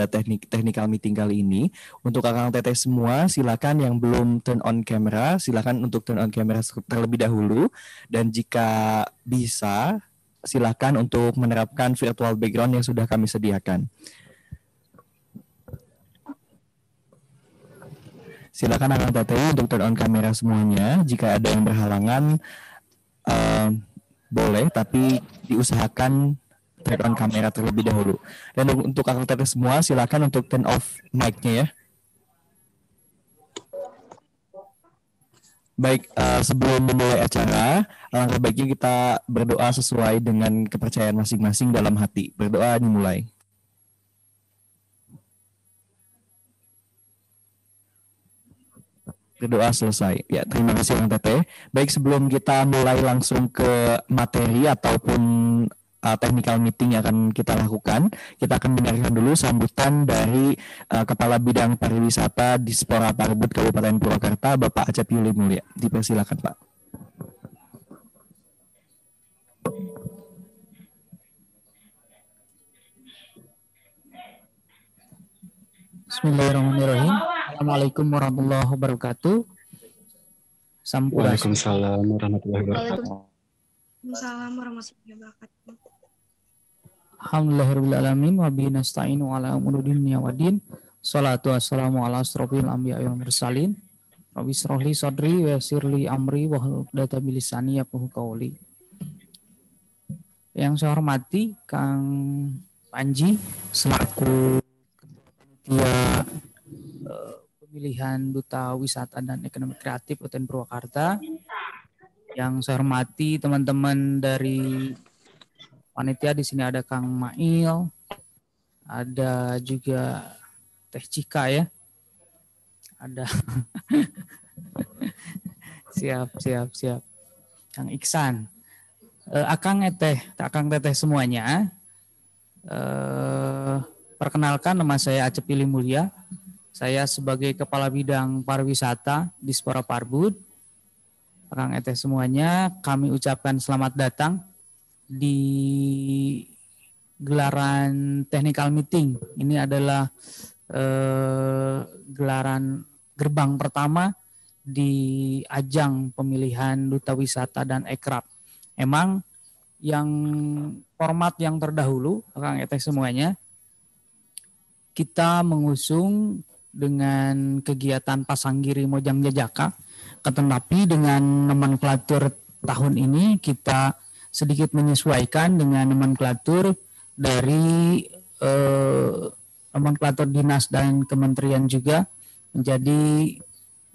technical meeting kali ini. Untuk Kakang Teteh semua, silakan yang belum turn on camera, silakan untuk turn on camera terlebih dahulu. Dan jika bisa, silakan untuk menerapkan virtual background yang sudah kami sediakan. Silakan Kakang Teteh untuk turn on kamera semuanya. Jika ada yang berhalangan, boleh, tapi diusahakan turn on kamera terlebih dahulu. Dan untuk Kakang Teteh semua, silakan untuk turn off mic-nya ya. Baik, sebelum memulai acara, alangkah baiknya kita berdoa sesuai dengan kepercayaan masing-masing dalam hati. Berdoa dimulai. Berdoa selesai. Ya, terima kasih Kang Teteh. Baik, sebelum kita mulai langsung ke materi ataupun technical meeting yang akan kita lakukan, kita akan mendengarkan dulu sambutan dari Kepala Bidang Pariwisata Dispora Parbud Kabupaten Purwakarta, Bapak Acep Yuli Mulya. Dipersilakan, Pak. Bismillahirrahmanirrahim. Assalamualaikum warahmatullahi wabarakatuh. Waalaikumsalam warahmatullahi wabarakatuh. Waalaikumsalam warahmatullahi wabarakatuh. Alhamdulillahirrahmanirrahim. Wa bihi nasta'inu ala umuri dunya waddin. Shalatu wassalamu ala asrofil anbiya'i wal mursalin. Rabbi shrah li sadri wa yassir li amri wa hlul 'uqdatam min lisani yafqahu qawli. Yang saya hormati Kang Panji selaku Ketua Pemilihan Duta Wisata dan Ekonomi Kreatif Kabupaten Purwakarta. Yang saya hormati teman-teman dari panitia, di sini ada Kang Mail, ada juga Teh Cika ya, ada siap, Kang Iksan, Akang Teteh semuanya. Perkenalkan, nama saya Acep Yuli Mulya. Saya sebagai Kepala Bidang Pariwisata Dispora Parbud. Akang Teteh semuanya, kami ucapkan selamat datang di gelaran technical meeting. Ini adalah gelaran gerbang pertama di ajang pemilihan Duta Wisata dan Ekrab. Emang yang format yang terdahulu, Kang Teteh semuanya, kita mengusung dengan kegiatan Pasanggiri Mojang Jajaka, tetapi dengan nomenklatur tahun ini kita sedikit menyesuaikan dengan nomenklatur dari nomenklatur dinas dan kementerian juga menjadi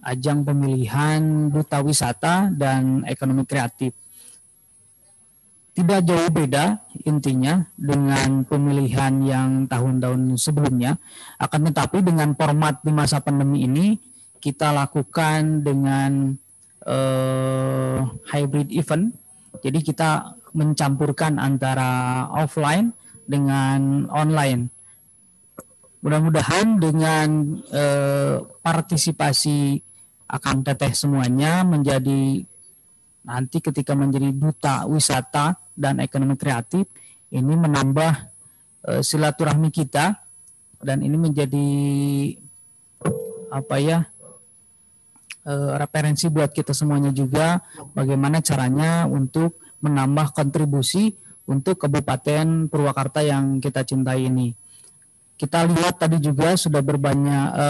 ajang pemilihan Duta Wisata dan Ekonomi Kreatif. Tidak jauh beda intinya dengan pemilihan yang tahun-tahun sebelumnya, akan tetapi dengan format di masa pandemi ini kita lakukan dengan hybrid event. Jadi kita mencampurkan antara offline dengan online. Mudah-mudahan dengan partisipasi Akang Teteh semuanya menjadi nanti ketika menjadi Duta Wisata dan Ekonomi Kreatif, ini menambah silaturahmi kita, dan ini menjadi referensi buat kita semuanya juga bagaimana caranya untuk menambah kontribusi untuk Kabupaten Purwakarta yang kita cintai ini. Kita lihat tadi juga sudah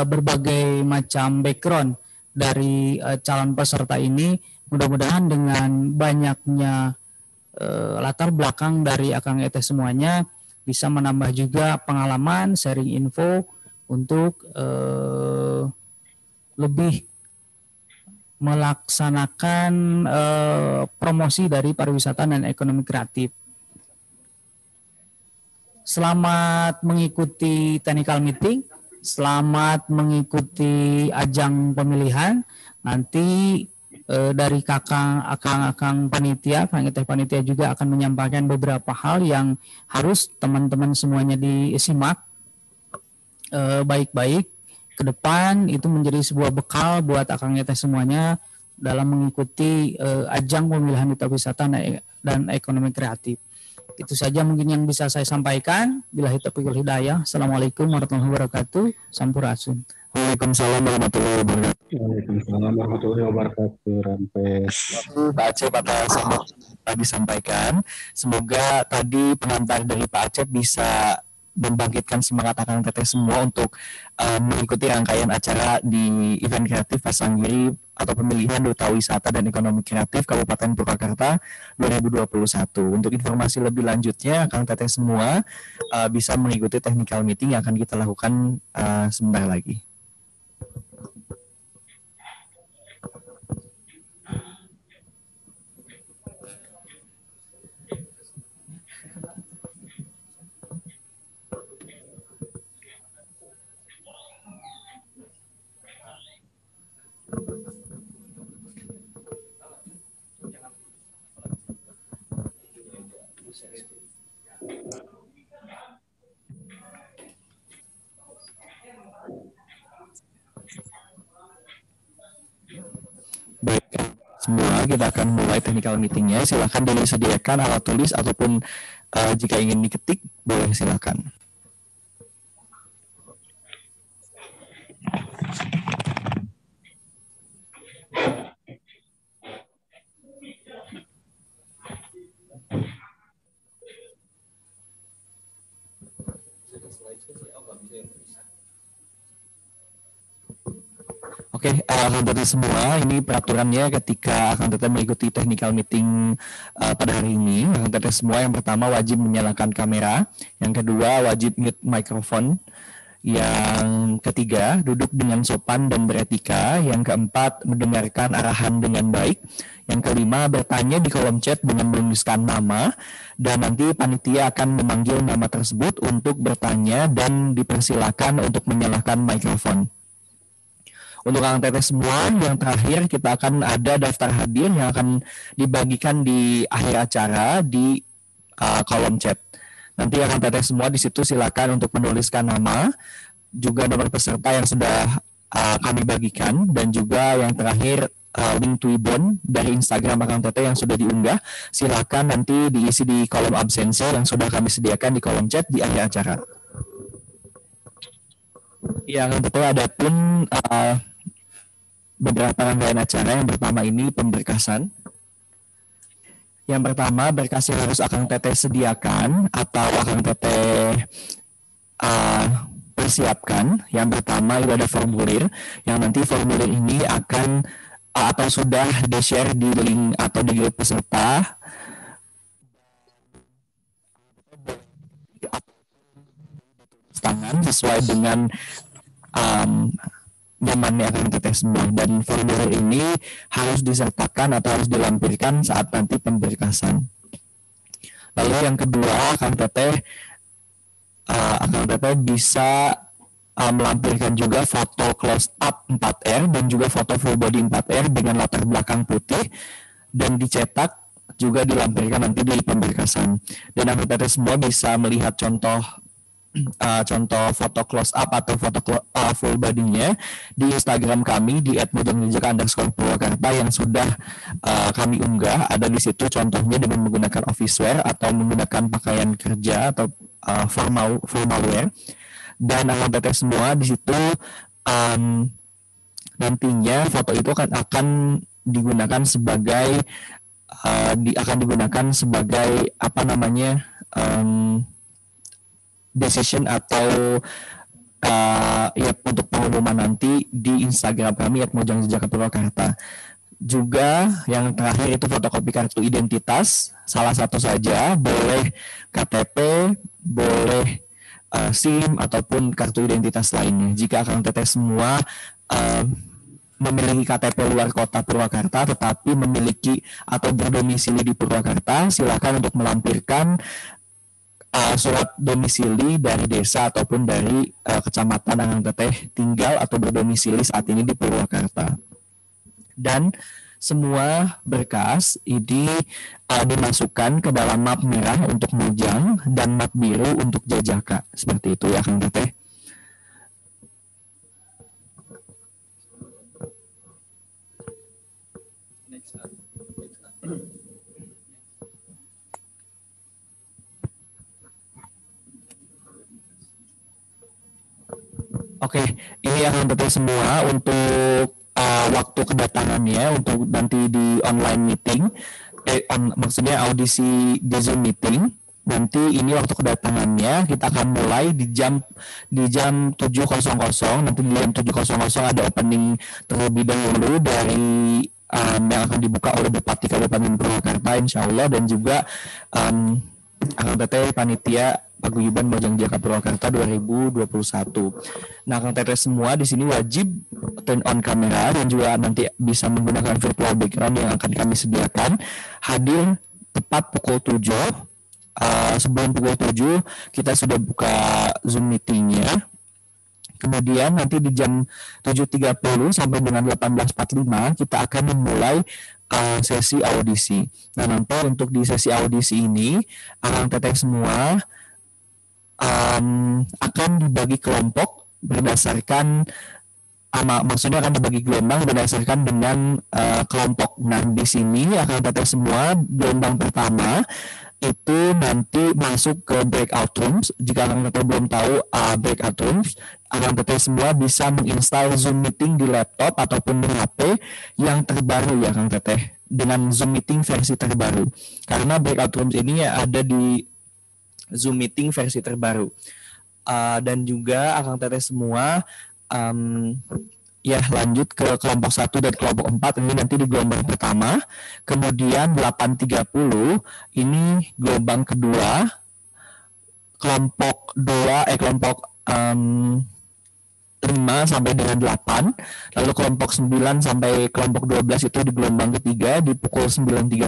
berbagai macam background dari calon peserta ini. Mudah-mudahan dengan banyaknya latar belakang dari Akang Teteh semuanya bisa menambah juga pengalaman, sharing info untuk lebih melaksanakan promosi dari pariwisata dan ekonomi kreatif. Selamat mengikuti technical meeting, selamat mengikuti ajang pemilihan. Nanti dari akang panitia, Kang Teteh panitia juga akan menyampaikan beberapa hal yang harus teman-teman semuanya disimak baik-baik ke depan. Itu menjadi sebuah bekal buat Akang Teteh semuanya dalam mengikuti ajang pemilihan Duta Wisata dan Ekonomi Kreatif. Itu saja mungkin yang bisa saya sampaikan. Billahi taufiq wal hidayah. Assalamualaikum warahmatullahi wabarakatuh. Sampurasun. Waalaikumsalam warahmatullahi wabarakatuh. Waalaikumsalam warahmatullahi wabarakatuh. Rampes. Pak Acep atas sambutan yang disampaikan. Semoga tadi pengantar dari Pak Acep bisa membangkitkan semangat akan teteh semua untuk mengikuti rangkaian acara di event kreatif Pasanggiri atau pemilihan Duta Wisata dan Ekonomi Kreatif Kabupaten Purwakarta 2021. Untuk informasi lebih lanjutnya, akan teteh semua bisa mengikuti technical meeting yang akan kita lakukan sebentar lagi. Baik, semua kita akan mulai technical meetingnya. Silakan disediakan alat tulis ataupun jika ingin diketik, boleh silakan. Oke, akan teteh semua, ini peraturannya ketika akan teteh mengikuti technical meeting pada hari ini. Akan teteh semua, yang pertama wajib menyalakan kamera, yang kedua wajib mute mikrofon, yang ketiga duduk dengan sopan dan beretika, yang keempat mendengarkan arahan dengan baik, yang kelima bertanya di kolom chat dengan menuliskan nama, dan nanti panitia akan memanggil nama tersebut untuk bertanya dan dipersilakan untuk menyalakan mikrofon. Untuk Kang Teteh semua, yang terakhir kita akan ada daftar hadir yang akan dibagikan di akhir acara di kolom chat. Nanti Kang Teteh semua di situ silakan untuk menuliskan nama, juga nomor peserta yang sudah kami bagikan, dan juga yang terakhir link Twibbon dari Instagram Kang Teteh yang sudah diunggah. Silakan nanti diisi di kolom absensi yang sudah kami sediakan di kolom chat di akhir acara. Yang Teteh ada pun beberapa rangkaian acara. Yang pertama ini pemberkasan. Yang pertama berkas yang harus Akang Teteh sediakan atau Akang Teteh persiapkan. Yang pertama itu ada formulir, yang nanti formulir ini akan atau sudah di-share di link atau di grup peserta. Tangan sesuai dengan nyamannya Akang Teteh semua, dan formulir ini harus disertakan atau harus dilampirkan saat nanti pemberkasan. Lalu yang kedua, Akang Teteh bisa melampirkan juga foto close up 4R dan juga foto full body 4R dengan latar belakang putih dan dicetak juga dilampirkan nanti di pemberkasan. Dan Akang Teteh semua bisa melihat contoh foto close up atau foto full body-nya di Instagram kami di @mojangljaka_purwakarta yang sudah kami unggah. Ada di situ contohnya dengan menggunakan office wear atau menggunakan pakaian kerja atau formal wear. Dan Akang Teteh semua di situ nantinya foto itu akan digunakan sebagai apa namanya decision atau ya untuk pengumuman nanti di Instagram kami @mojangljaka_purwakarta. Juga yang terakhir itu fotokopi kartu identitas, salah satu saja, boleh KTP, boleh SIM ataupun kartu identitas lainnya. Jika Akang Teteh semua memiliki KTP luar kota Purwakarta tetapi memiliki atau berdomisili di Purwakarta, silakan untuk melampirkan surat domisili dari desa ataupun dari kecamatan Akang Teteh tinggal atau berdomisili saat ini di Purwakarta. Dan semua berkas ini dimasukkan ke dalam map merah untuk Mojang dan map biru untuk Jajaka. Seperti itu ya Akang Teteh. Oke, ini akan betul semua untuk waktu kedatangannya untuk nanti di online meeting, maksudnya audisi di Zoom meeting. Nanti ini waktu kedatangannya kita akan mulai di jam 7.00. Nanti di jam 7.00 ada opening terlebih dahulu dari yang akan dibuka oleh Bupati Kabupaten Purwakarta insya Allah, dan juga Akang Teteh panitia Paguyuban Mojang Jaka Purwakarta 2021. Nah, Akang Teteh semua di sini wajib turn on kamera dan juga nanti bisa menggunakan virtual background yang akan kami sediakan. Hadir tepat pukul 7. Sebelum pukul 7 kita sudah buka Zoom meetingnya. Kemudian nanti di jam 7.30 sampai dengan 18.45 kita akan memulai sesi audisi. Nah, nanti untuk di sesi audisi ini Akang Teteh semua akan dibagi kelompok berdasarkan maksudnya akan dibagi gelombang berdasarkan dengan kelompok. Nah, di sini Akang Teteh semua gelombang pertama itu nanti masuk ke breakout rooms. Jika Akang Teteh belum tahu breakout rooms, Akang Teteh semua bisa menginstal Zoom meeting di laptop ataupun di HP yang terbaru ya Akang Teteh, dengan Zoom meeting versi terbaru. Karena breakout rooms ini ada di Zoom meeting versi terbaru. Dan juga Akang Teteh semua ya lanjut ke kelompok 1 dan kelompok 4 ini nanti di gelombang pertama. Kemudian 8.30 ini gelombang kedua. Kelompok 5 sampai dengan 8. Lalu kelompok 9 sampai kelompok 12 itu di gelombang ketiga di pukul 9.30.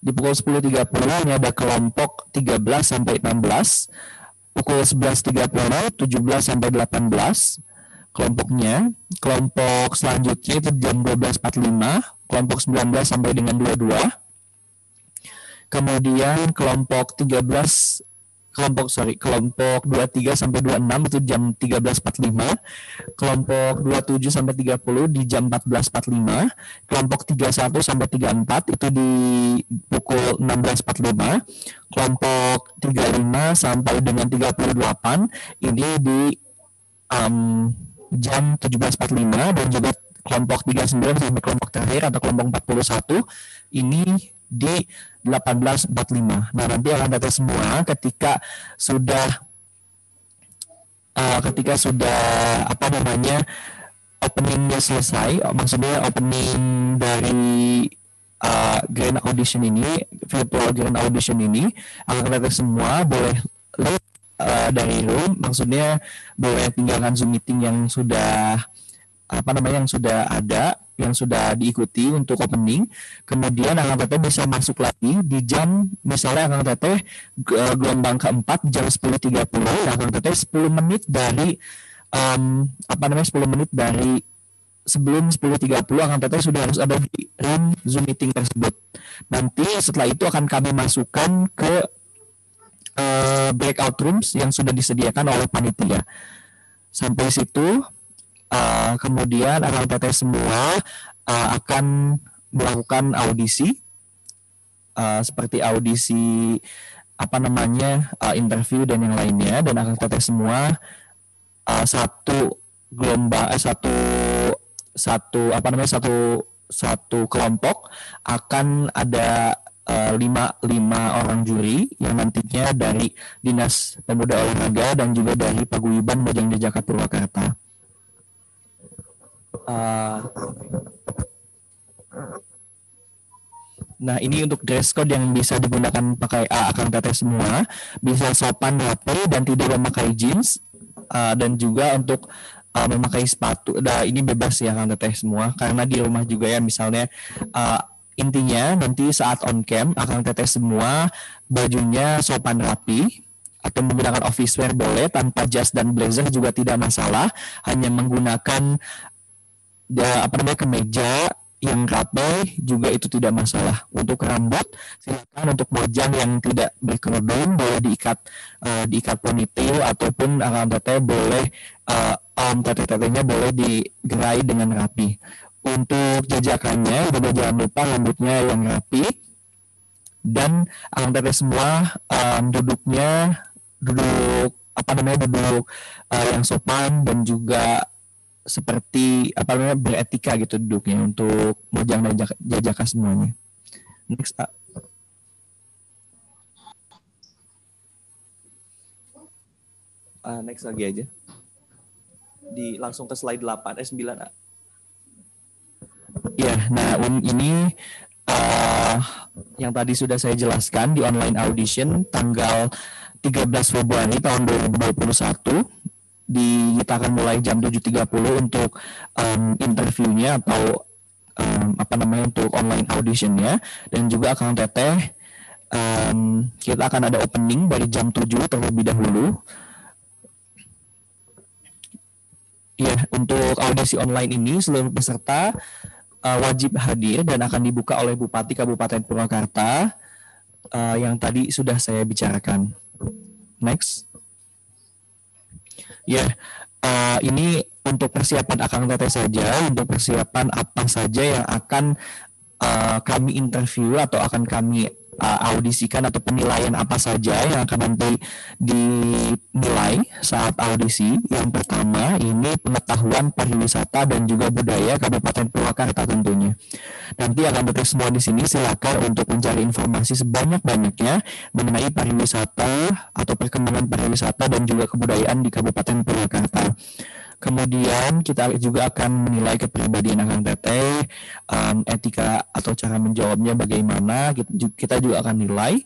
Di pukul 10.30 ini ada kelompok 13 sampai 16. Pukul 11.30 17 sampai 18 kelompoknya. Kelompok selanjutnya itu jam 12.45, kelompok 19 sampai dengan 22. Kemudian kelompok 23 sampai 26 itu jam 13.45, kelompok 27 sampai 30 di jam 14.45, kelompok 31 sampai 34 itu di pukul 16.45, kelompok 35 sampai dengan 38 ini di jam 17.45, dan juga kelompok 39 sampai kelompok terakhir atau kelompok 41 ini di 18.45. Nah, nanti akan data semua ketika sudah openingnya selesai, maksudnya opening dari grand audition ini, virtual grand audition ini, akan data semua boleh dari room, maksudnya boleh tinggalkan Zoom meeting yang sudah yang sudah ada, yang sudah diikuti untuk opening. Kemudian Akang Teteh bisa masuk lagi di jam, misalnya Akang Teteh gelombang keempat jam 10.30, Akang Teteh 10 menit dari 10 menit dari sebelum 10.30 Akang Teteh sudah harus ada di room Zoom meeting tersebut. Nanti setelah itu akan kami masukkan ke breakout rooms yang sudah disediakan oleh panitia. Sampai situ kemudian Akang Teteh semua akan melakukan audisi seperti audisi interview dan yang lainnya, dan Akang Teteh semua satu kelompok akan ada 5 orang juri yang nantinya dari Dinas Pemuda Olahraga dan juga dari Paguyuban Mojang Jaka Purwakarta. Nah, ini untuk dress code yang bisa digunakan pakai Akang Teteh semua, bisa sopan rapi dan tidak memakai jeans, dan juga untuk memakai sepatu. Nah, ini bebas ya Akang Teteh semua, karena di rumah juga ya, misalnya intinya nanti saat on cam Akang Teteh semua bajunya sopan rapi atau menggunakan office wear boleh, tanpa jas dan blazer juga tidak masalah, hanya menggunakan kemeja yang rapi juga itu tidak masalah. Untuk rambut silakan untuk mojang yang tidak berkerudung boleh diikat ponytail, ataupun Akang Teteh boleh teteh-tetehnya boleh digerai dengan rapi. Untuk jajakannya juga jangan lupa rambutnya yang rapi, dan Akang Teteh semua duduk duduk yang sopan dan juga seperti beretika gitu duduknya untuk Mojang dan Jajaka semuanya. Next. Next lagi aja. Langsung ke slide 9 A. Ya, nah ini yang tadi sudah saya jelaskan di online audition tanggal 13 Februari tahun 2021 kita akan mulai jam 7.30 untuk interviewnya atau untuk online auditionnya, dan juga Kang Teteh kita akan ada opening dari jam 7 terlebih dahulu. Ya, untuk audisi online ini seluruh peserta wajib hadir dan akan dibuka oleh Bupati Kabupaten Purwakarta yang tadi sudah saya bicarakan. Next. Ya, ini untuk persiapan Akang Teteh saja, untuk persiapan apa saja yang akan kami interview atau akan kami audisikan, atau penilaian apa saja yang akan nanti dinilai saat audisi. Yang pertama ini pengetahuan pariwisata dan juga budaya Kabupaten Purwakarta tentunya. Nanti akan Teteh semua di sini silakan untuk mencari informasi sebanyak-banyaknya mengenai pariwisata atau perkembangan pariwisata dan juga kebudayaan di Kabupaten Purwakarta. Kemudian kita juga akan menilai kepribadian Akang Teteh, etika atau cara menjawabnya bagaimana, kita juga akan nilai.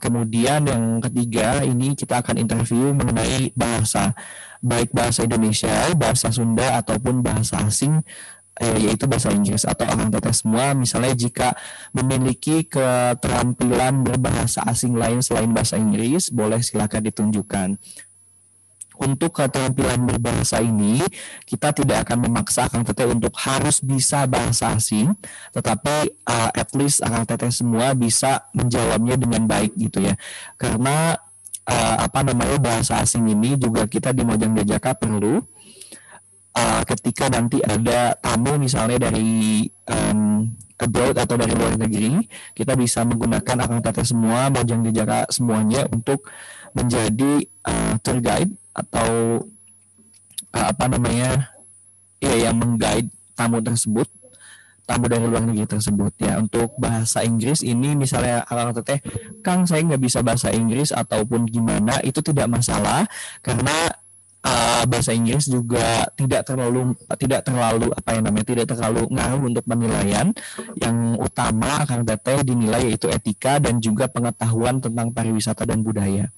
Kemudian yang ketiga ini kita akan interview mengenai bahasa, baik bahasa Indonesia, bahasa Sunda ataupun bahasa asing, yaitu bahasa Inggris. Atau Akang Teteh semua misalnya jika memiliki keterampilan berbahasa asing lain selain bahasa Inggris, boleh silakan ditunjukkan. Untuk keterampilan berbahasa ini, kita tidak akan memaksa Akang Teteh untuk harus bisa bahasa asing, tetapi at least Akang Teteh semua bisa menjawabnya dengan baik gitu ya. Karena bahasa asing ini juga kita di Mojang Jajaka perlu ketika nanti ada tamu misalnya dari abroad atau dari luar negeri, kita bisa menggunakan Akang Teteh semua, Mojang Jajaka semuanya untuk menjadi tour guide atau yang meng-guide tamu tersebut, tamu dari luar negeri tersebut ya. Untuk bahasa Inggris ini misalnya Akang Teteh, Kang saya nggak bisa bahasa Inggris ataupun gimana, itu tidak masalah karena bahasa Inggris juga tidak terlalu ngaruh untuk penilaian. Yang utama Akang Teteh dinilai yaitu etika dan juga pengetahuan tentang pariwisata dan budaya.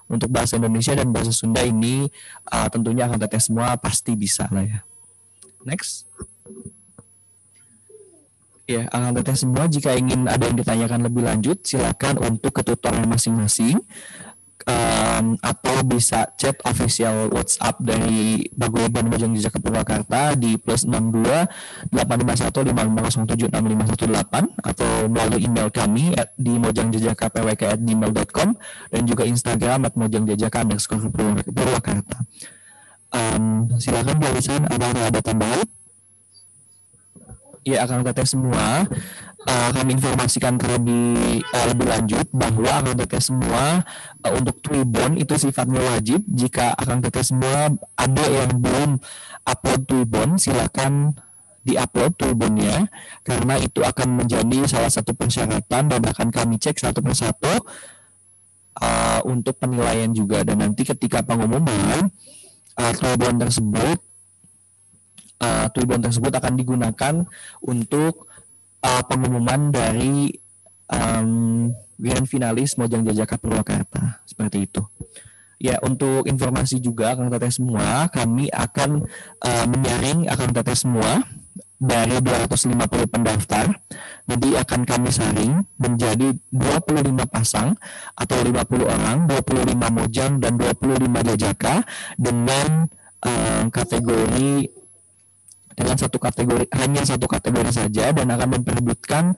Untuk bahasa Indonesia dan bahasa Sunda ini tentunya Akang Teteh semua pasti bisa lah ya. Next. Ya, Akang Teteh semua jika ingin ada yang ditanyakan lebih lanjut, silakan untuk ke tutornya masing-masing. Atau bisa chat official WhatsApp dari Paguyuban Mojang Jajaka Purwakarta di +62 851 5507 6518 atau melalui email kami di mojangjajaka.pwk@gmail.com dan juga Instagram @mojangjajaka_Purwakarta. Silakan Pak Lisan, ada tambahan? Ya, Akang Teteh semua kami informasikan lebih lanjut bahwa Akang Teteh semua untuk Twibbon itu sifatnya wajib. Jika Akang Teteh semua ada yang belum upload Twibbon, silakan di-upload Twibbonnya karena itu akan menjadi salah satu persyaratan dan akan kami cek satu persatu untuk penilaian juga. Dan nanti ketika pengumuman Twibbon tersebut akan digunakan untuk pengumuman dari grand finalis Mojang Jajaka Purwakarta, seperti itu. Ya, untuk informasi juga Akang Teteh semua, kami akan menyaring Akang Teteh semua dari 250 pendaftar. Nanti akan kami saring menjadi 25 pasang atau 50 orang, 25 Mojang dan 25 Jajaka dengan kategori hanya satu kategori saja, dan akan memperebutkan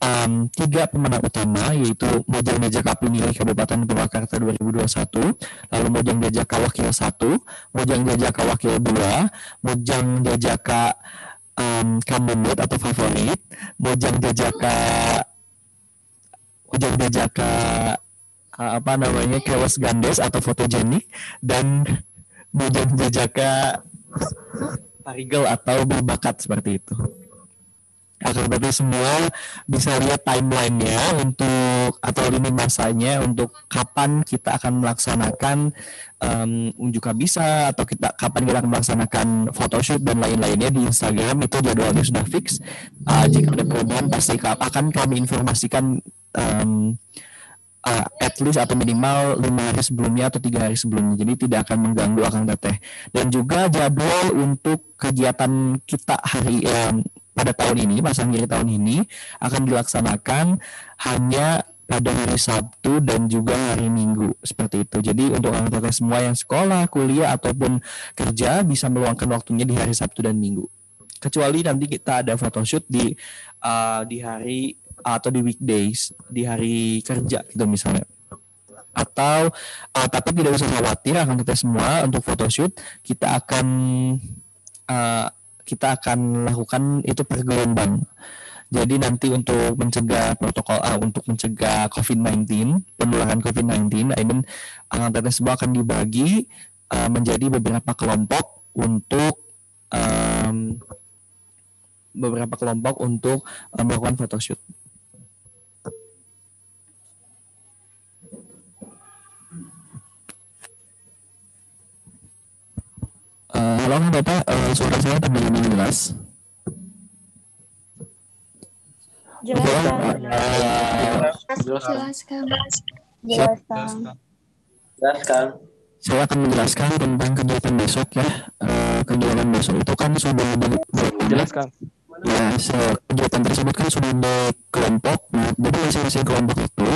3 pemenang utama, yaitu Mojang Jajaka Pemilih Kabupaten Purwakarta 2021, lalu Mojang Jajaka Wakil 1, Mojang Jajaka Wakil 2, Mojang Jajaka Kamumut atau favorit, Mojang Jajaka apa namanya chaos gandes atau fotogenik, dan Bujan Jajaka Parigel atau berbakat seperti itu. Akan berarti semua bisa lihat timelinenya untuk atau lini masanya untuk kapan kita akan melaksanakan unjuk kabisa atau kapan kita akan melaksanakan photoshoot dan lain-lainnya di Instagram. Itu jadwalnya sudah fix. Jika ada perubahan pasti akan kami informasikan at least atau minimal 5 hari sebelumnya atau 3 hari sebelumnya. Jadi tidak akan mengganggu Akang Teteh. Dan juga jadwal untuk kegiatan kita pada tahun ini, masa akhir tahun ini akan dilaksanakan hanya pada hari Sabtu dan juga hari Minggu seperti itu. Jadi untuk Akang Teteh semua yang sekolah, kuliah ataupun kerja bisa meluangkan waktunya di hari Sabtu dan Minggu. Kecuali nanti kita ada photoshoot di hari atau di weekdays, di hari kerja gitu misalnya. Atau tapi tidak usah khawatir Akang Teteh semua, untuk photoshoot kita akan lakukan itu per gelombang. Jadi nanti untuk mencegah untuk mencegah COVID-19, penularan COVID-19, Akang Teteh semua akan dibagi menjadi beberapa kelompok untuk melakukan photoshoot. Halo Bapak, suara saya terdengar jelas? Jelaskan. Saya akan menjelaskan tentang kegiatan besok ya. Kegiatan besok itu kan sudah Jelaskan. Ya, kegiatan tersebut kan sudah dikelompok. Nah, jadi masing-masing kelompok itu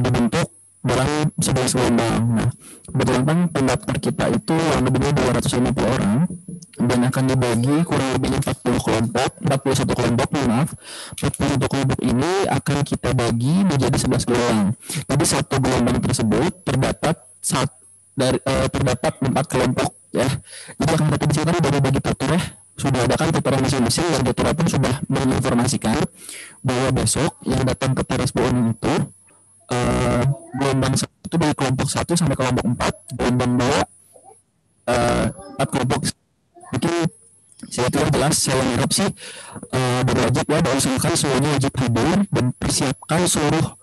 dibentuk dalam 11 gelombang. Nah, kebetulan pendaftar kita itu lebih dari 250 orang dan akan dibagi kurang lebih 41 kelompok, maaf. 41 kelompok ini akan kita bagi menjadi 11 gelombang. Jadi satu gelombang tersebut terdapat 4 kelompok ya. Jadi akan dapat disini dari bagi tutor ya. Sudah ada kan tutor masing-masing dan tutor pun sudah menginformasikan bahwa besok yang datang ke teras BUN itu gelombang 1 itu dari kelompok 1 sampai kelompok 4, gelombang 2 4 kelompok. Mungkin saya tidak jelas, saya harap sih berwajib ya, usahakan semuanya wajib hadir dan persiapkan seluruh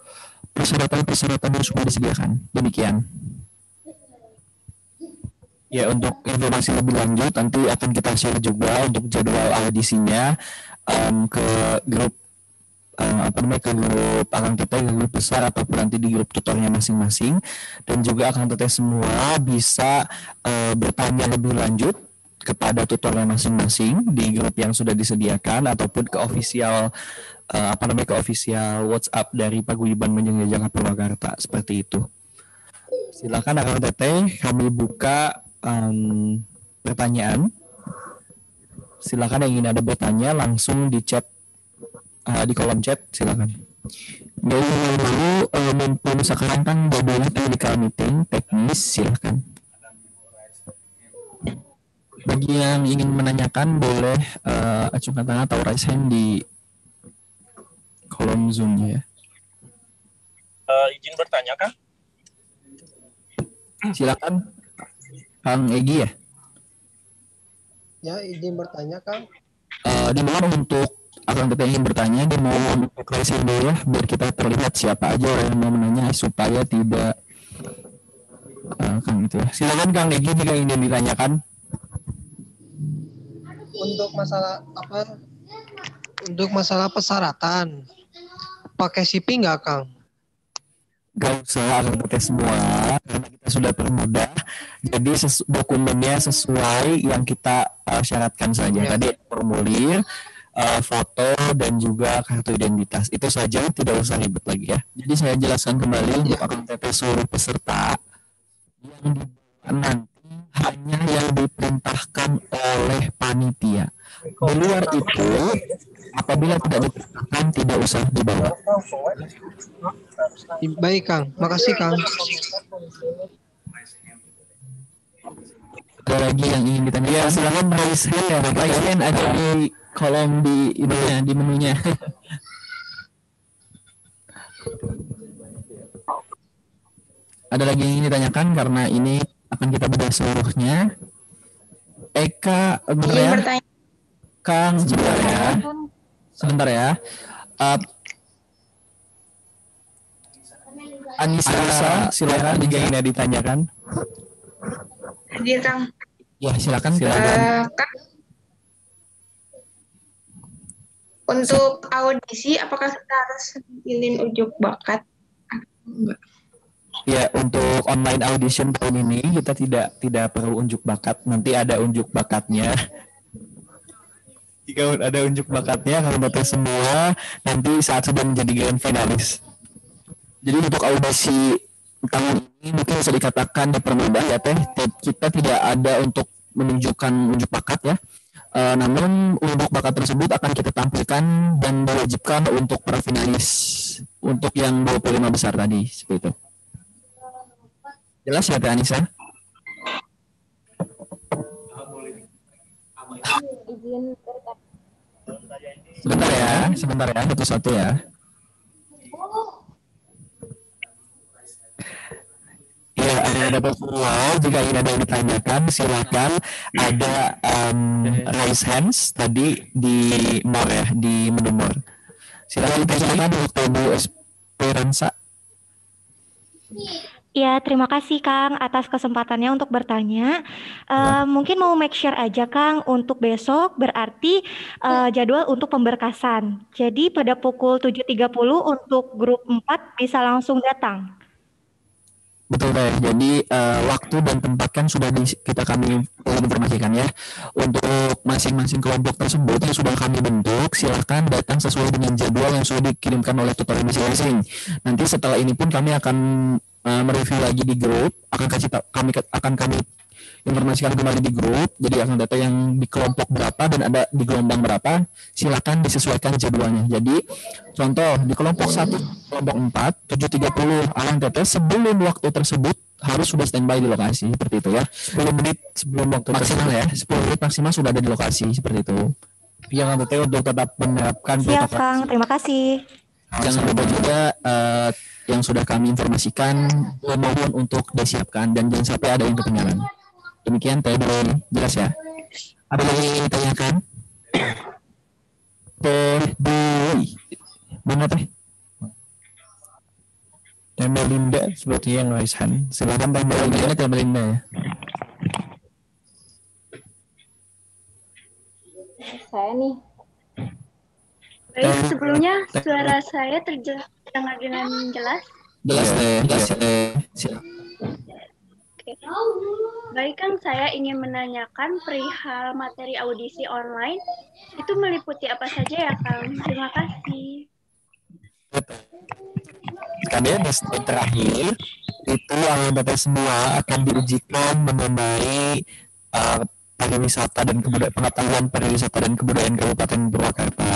persyaratan yang sudah disediakan. Demikian. Ya, untuk informasi lebih lanjut nanti akan kita share juga untuk jadwal audisinya ke grup ke grup Akang Teteh, ke grup besar ataupun nanti di grup tutornya masing-masing. Dan juga Akang Teteh semua bisa bertanya lebih lanjut kepada tutornya masing-masing di grup yang sudah disediakan ataupun ke official ke official WhatsApp dari Paguyuban Menjeng Jajaka Purwakarta seperti itu. Silakan Akang Teteh, kami buka pertanyaan. Silakan yang ingin ada bertanya langsung di chat di kolom chat, silakan. Dari dulu mumpung sekarang kan jadwalnya technical meeting teknis, silakan. Bagi yang ingin menanyakan boleh acungkan tangan atau raise hand di kolom Zoom-nya ya. Izin bertanya kan? Silakan Kang Egi ya. Ya, izin bertanya Kang. Dimohon untuk Akang Teteh ingin bertanya, dimohon untuk raise hand dulu ya, biar kita terlihat siapa aja orang yang mau menanya supaya tidak Kang itu ya. Silakan Kang Egi jika ingin ditanyakan. Untuk masalah persyaratan pakai CP nggak Kang? Gak usah Akang Teteh semua, karena kita sudah permudah. Jadi dokumennya sesuai yang kita syaratkan saja. Ya. Tadi formulir, foto dan juga kartu identitas. Itu saja, tidak usah ribet lagi ya. Jadi saya jelaskan kembali untuk Akang Teteh seluruh peserta yang dibawa nanti hanya yang diperintahkan oleh panitia. Di luar itu, apabila tidak diperintahkan, tidak usah dibawa. Baik Kang, makasih Kang. Ada lagi yang ingin ditanyakan? Ya, silakan raise hand ya, raise hand ada di kolom di menunya. Ada lagi yang ingin ditanyakan karena ini akan kita bedah seluruhnya. Eka, bentar ya. bertanya. Kang, sebentar ya. Anissa, silakan jika ingin ditanyakan. Hadir, Kang. Ya, silakan. Silakan. Kang, untuk audisi, apakah kita harus pilih ujuk bakat? Enggak. Ya, untuk online audition tahun ini kita tidak perlu unjuk bakat. Nanti ada unjuk bakatnya. Jika ada unjuk bakatnya, kalau dapat semua nanti saat sudah menjadi grand finalis. Jadi untuk audisi tahun ini mungkin bisa dikatakan dipermudah ya Teh. Kita tidak ada untuk menunjukkan unjuk bakat ya. Namun unjuk bakat tersebut akan kita tampilkan dan diwajibkan untuk para finalis untuk yang 25 besar tadi seperti itu. Jelas ya Teh Anissa? Sebentar ya, satu-satu ya. Ya, ada semua. Jika ingin ada yang ditanyakan, silakan. Ada raise hands tadi di more ya, di menu more. Silakan ditanyakan untuk Bu Esperanza. Ya, terima kasih Kang atas kesempatannya untuk bertanya. Mungkin mau make sure aja Kang untuk besok berarti jadwal untuk pemberkasan. Jadi pada pukul 7.30 untuk grup 4 bisa langsung datang. Betul Teh. Jadi waktu dan tempat kan sudah kami informasikan ya. Untuk masing-masing kelompok tersebut yang sudah kami bentuk, silakan datang sesuai dengan jadwal yang sudah dikirimkan oleh tutor masing-masing. Nanti setelah ini pun kami akan mereview lagi di grup, akan kami informasikan kembali di grup. Jadi akan data yang di kelompok berapa dan ada di gelombang berapa, silakan disesuaikan jadwalnya. Jadi contoh di kelompok 1, kelompok 4, 7.30 alang tetes sebelum waktu tersebut harus sudah standby di lokasi seperti itu ya. 10 menit sebelum waktu maksimal ya. 10 menit maksimal sudah ada di lokasi seperti itu. Yang teteh untuk tetap menerapkan Siap Kang, terima kasih. Jangan lupa juga yang sudah kami informasikan mohon untuk disiapkan dan jangan sampai ada yang ketinggalan. Demikian Teh Dwi, jelas ya. Ada lagi yang ingin ditanyakan? Teh Dwi, mana Teh? Teh Melinda seperti yang raise hand. Silakan Teh Melinda, Teh Melinda ya. Saya nih. Baik, sebelumnya suara saya terdengar dengan jelas. Jelas Teh. Oke. Baik Kang, saya ingin menanyakan perihal materi audisi online itu meliputi apa saja ya Kang? Terima kasih. Kemudian di slide terakhir itu anggota semua akan diujikan mengenai pariwisata dan kebudayaan, pengetahuan pariwisata dan kebudayaan Kabupaten Purwakarta,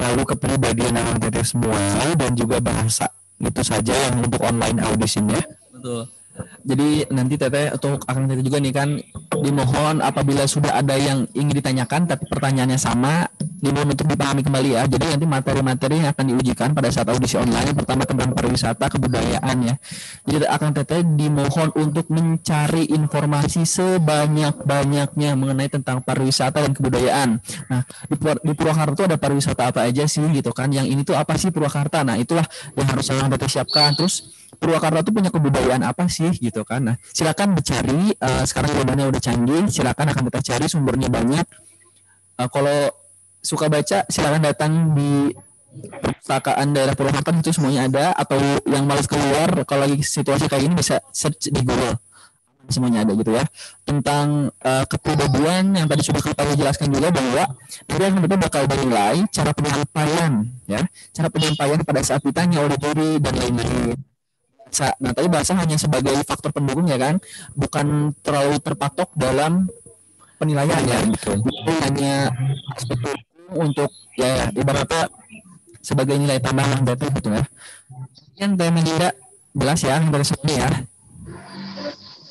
lalu kepribadian anggota semua dan juga bahasa. Itu saja yang untuk online audisinya. Betul. Jadi nanti Teteh untuk akan Teteh juga nih kan dimohon apabila sudah ada yang ingin ditanyakan tapi pertanyaannya sama, dimohon untuk dipahami kembali ya. Jadi nanti materi-materi yang akan diujikan pada saat audisi online pertama tentang pariwisata kebudayaan ya. Jadi akan Teteh dimohon untuk mencari informasi sebanyak-banyaknya mengenai tentang pariwisata dan kebudayaan. Nah, di Purwakarta itu ada pariwisata apa aja sih gitu kan? Yang ini tuh apa sih Purwakarta? Nah, itulah yang harus akan Teteh siapkan. Terus Purwakarta itu punya kebudayaan apa sih gitu kan. Nah, silakan dicari, sekarang zamannya udah canggih, silakan akan kita cari sumbernya banyak. Kalau suka baca silakan datang di perpustakaan daerah Purwakarta, itu semuanya ada, atau yang malas keluar kalau lagi situasi kayak gini bisa search di Google. Semuanya ada gitu ya. Tentang kepribadian yang tadi sudah kita jelaskan juga bahwa nanti akan kita bakal menilai cara penyampaian ya, cara penyampaian pada saat ditanya oleh juri dan lain-lain. Nah, tadi bahasa hanya sebagai faktor pendukung ya kan, bukan terlalu terpatok dalam penilaian ya. Itu hanya aspek untuk ya ibaratnya sebagai nilai tambahan data gitu ya. Yang tema tidak jelas ya dari sini ya.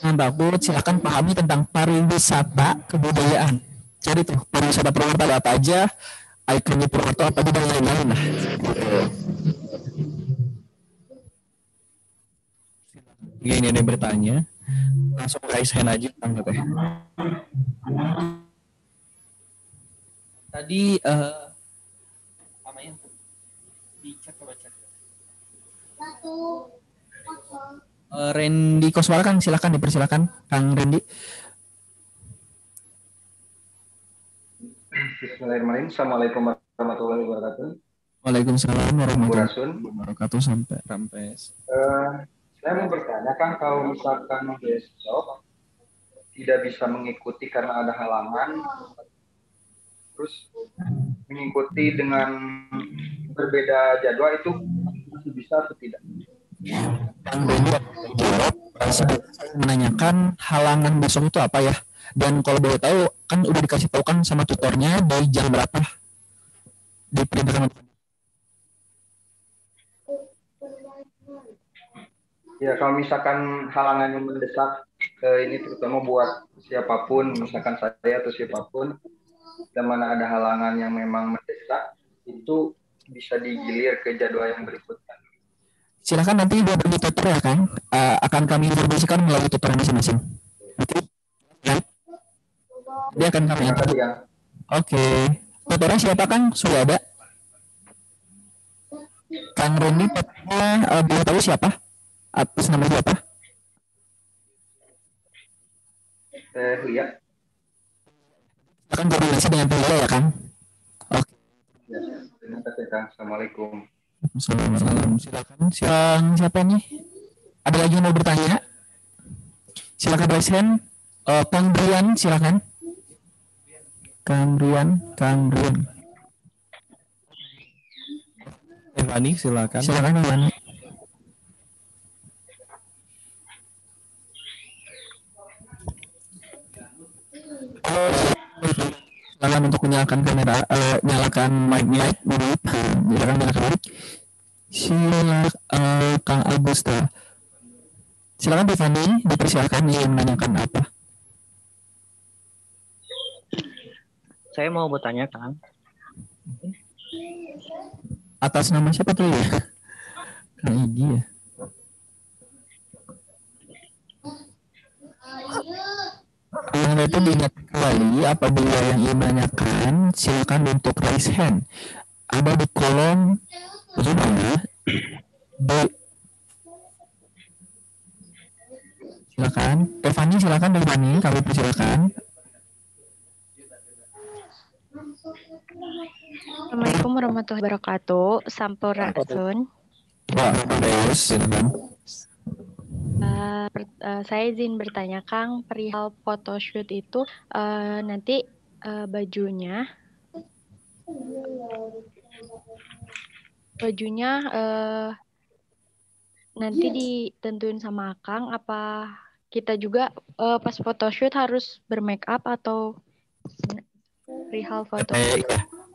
Yang takut silakan pahami tentang pariwisata kebudayaan. Cari tuh pariwisata Purwakarta apa aja, ikonnya Purwakarta apa aja dan lain-lain lah. Ini ada yang bertanya. Langsung raise hand aja, Kang Teteh. Tadi apa yang dicek coba cek. Randy Koswara, Kang, silakan dipersilakan, Kang Randy. Bismillahirrahmanirrahim. Assalamualaikum warahmatullahi wabarakatuh. Waalaikumsalam warahmatullahi wabarakatuh. Sampai Rampes. Saya mau bertanya, Kang, kalau misalkan besok tidak bisa mengikuti karena ada halangan, terus mengikuti dengan berbeda jadwal itu masih bisa atau tidak? Kang Randy jawab, menanyakan halangan besok itu apa ya? Dan kalau boleh tahu, kan udah dikasih tahu kan sama tutornya dari jam berapa diperintahkan? Ya, kalau misalkan halangan yang mendesak ini terutama buat siapapun, misalkan saya atau siapapun, dan mana ada halangan yang memang mendesak, itu bisa digilir ke jadwal yang berikutnya. Silakan nanti dia bagi tutor ya, Kang. Akan kami informasikan melalui tutor masing-masing. Oke. Dia akan kami atur. Oke. Tutornya siapa, Kang? Sudah ada? Kang Randy, tutornya boleh tahu siapa? Atas nama siapa? Lia. Akan koordinasi dengan Lia ya, Kang? Oke. Ya, terima kasih, Kang. Assalamualaikum. Assalamualaikum. Silakan. Siapa nih? Ada lagi yang mau bertanya? Silakan raise hand. Kang Brian, silakan. Kang Brian. Evani, silakan. Silakan, Evani. Silakan untuk menyalakan kamera, nyalakan mic-nya, nyalakan mic. Silakan Kang Agusta. Silakan Tiffany, dipersilakan ingin menanyakan apa? Saya mau bertanya, Kang. Atas nama siapa tuh ya? Kang Igi ya. Yang itu diingat kembali, apabila yang ingin menanyakan, silakan untuk raise hand. Ada di kolom Zoom ya. Silakan, Tiffany, silakan Tiffany, kami persilakan. Assalamualaikum warahmatullahi wabarakatuh. Sampurasun. Silakan. Saya izin bertanya, Kang, perihal photoshoot itu nanti bajunya nanti ditentuin sama Kang, apa kita juga pas photoshoot harus bermake up atau perihal photoshoot?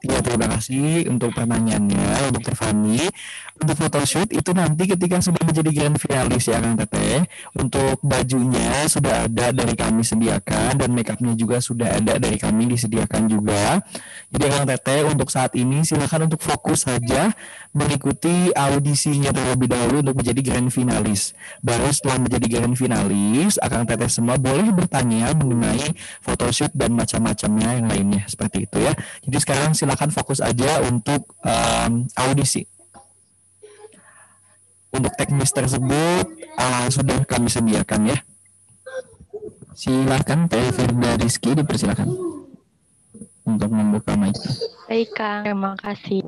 Ya, terima kasih untuk pertanyaannya, Dr. Fani. Untuk photoshoot itu nanti ketika sudah menjadi grand finalis ya, Kang Teteh. Untuk bajunya sudah ada dari kami sediakan dan make up-nya juga sudah ada dari kami disediakan juga. Jadi Kang Teteh untuk saat ini silakan untuk fokus saja mengikuti audisinya terlebih dahulu untuk menjadi grand finalis. Baru setelah menjadi grand finalis, Kang Teteh semua boleh bertanya mengenai photoshoot dan macam-macamnya yang lainnya seperti itu ya. Jadi sekarang silakan fokus aja untuk audisi. Untuk teknis tersebut sudah kami sediakan ya. Silakan Teh Firda Rizky, dipersilakan untuk membuka mic. Baik, Kang, terima kasih.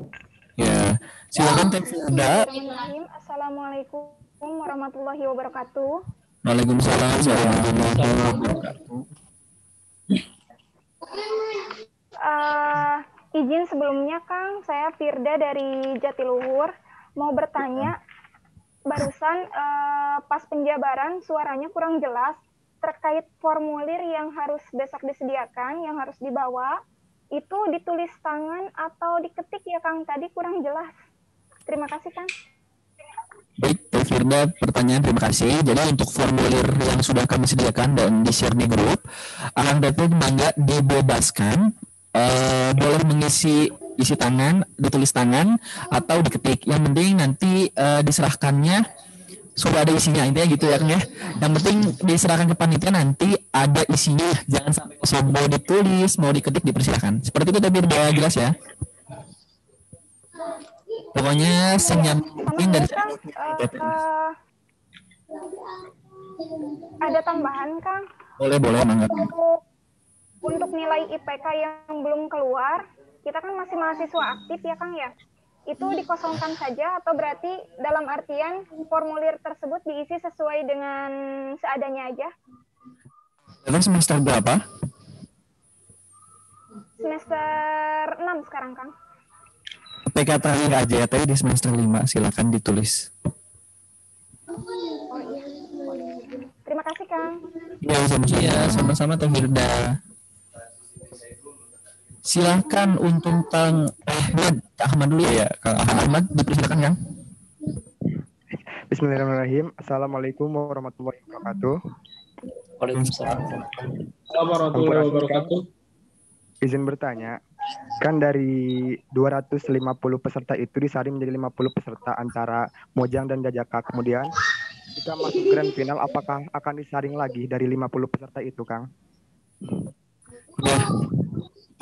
Ya, silakan Teh Firda. Assalamualaikum warahmatullahi wabarakatuh. Waalaikumsalam warahmatullahi wabarakatuh. Izin sebelumnya, Kang, saya Firda dari Jatiluhur mau bertanya. Barusan pas penjabaran suaranya kurang jelas terkait formulir yang harus besok disediakan, yang harus dibawa, itu ditulis tangan atau diketik ya, Kang? Tadi kurang jelas. Terima kasih, Kang. Baik, Teh Firda, pertanyaan terima kasih. Jadi untuk formulir yang sudah kami sediakan dan di-share di grup, Kang Teteh bangga dibebaskan, boleh mengisi isi tangan, ditulis tangan, atau diketik. Yang penting nanti diserahkannya sudah ada isinya, intinya gitu ya Kang ya. Yang penting diserahkan ke panitia, nanti ada isinya, jangan sampai kosong. Mau ditulis, mau diketik, dipersilakan. Seperti itu tapi biar jelas ya. Pokoknya senyap mungkin dari Kang, ada tambahan Kang. boleh mangga. Untuk nilai IPK yang belum keluar, kita kan masih mahasiswa aktif ya Kang ya. Itu dikosongkan saja atau berarti dalam artian formulir tersebut diisi sesuai dengan seadanya aja? Kalian semester berapa? Semester 6 sekarang Kang. PK terakhir aja ya, tadi di semester 5, silakan ditulis. Oh iya. Terima kasih Kang. Iya, sama-sama Teh Firda. Silakan untuk Kang Ahmad dulu ya. Kang Ahmad dipersilakan Kang. Bismillahirrahmanirrahim. Assalamualaikum warahmatullahi wabarakatuh. Waalaikumsalam. Warahmatullahi wabarakatuh. Izin bertanya, kan dari 250 peserta itu disaring menjadi 50 peserta antara Mojang dan Jajaka. Kemudian jika masuk grand final, apakah akan disaring lagi dari 50 peserta itu, Kang? Ya,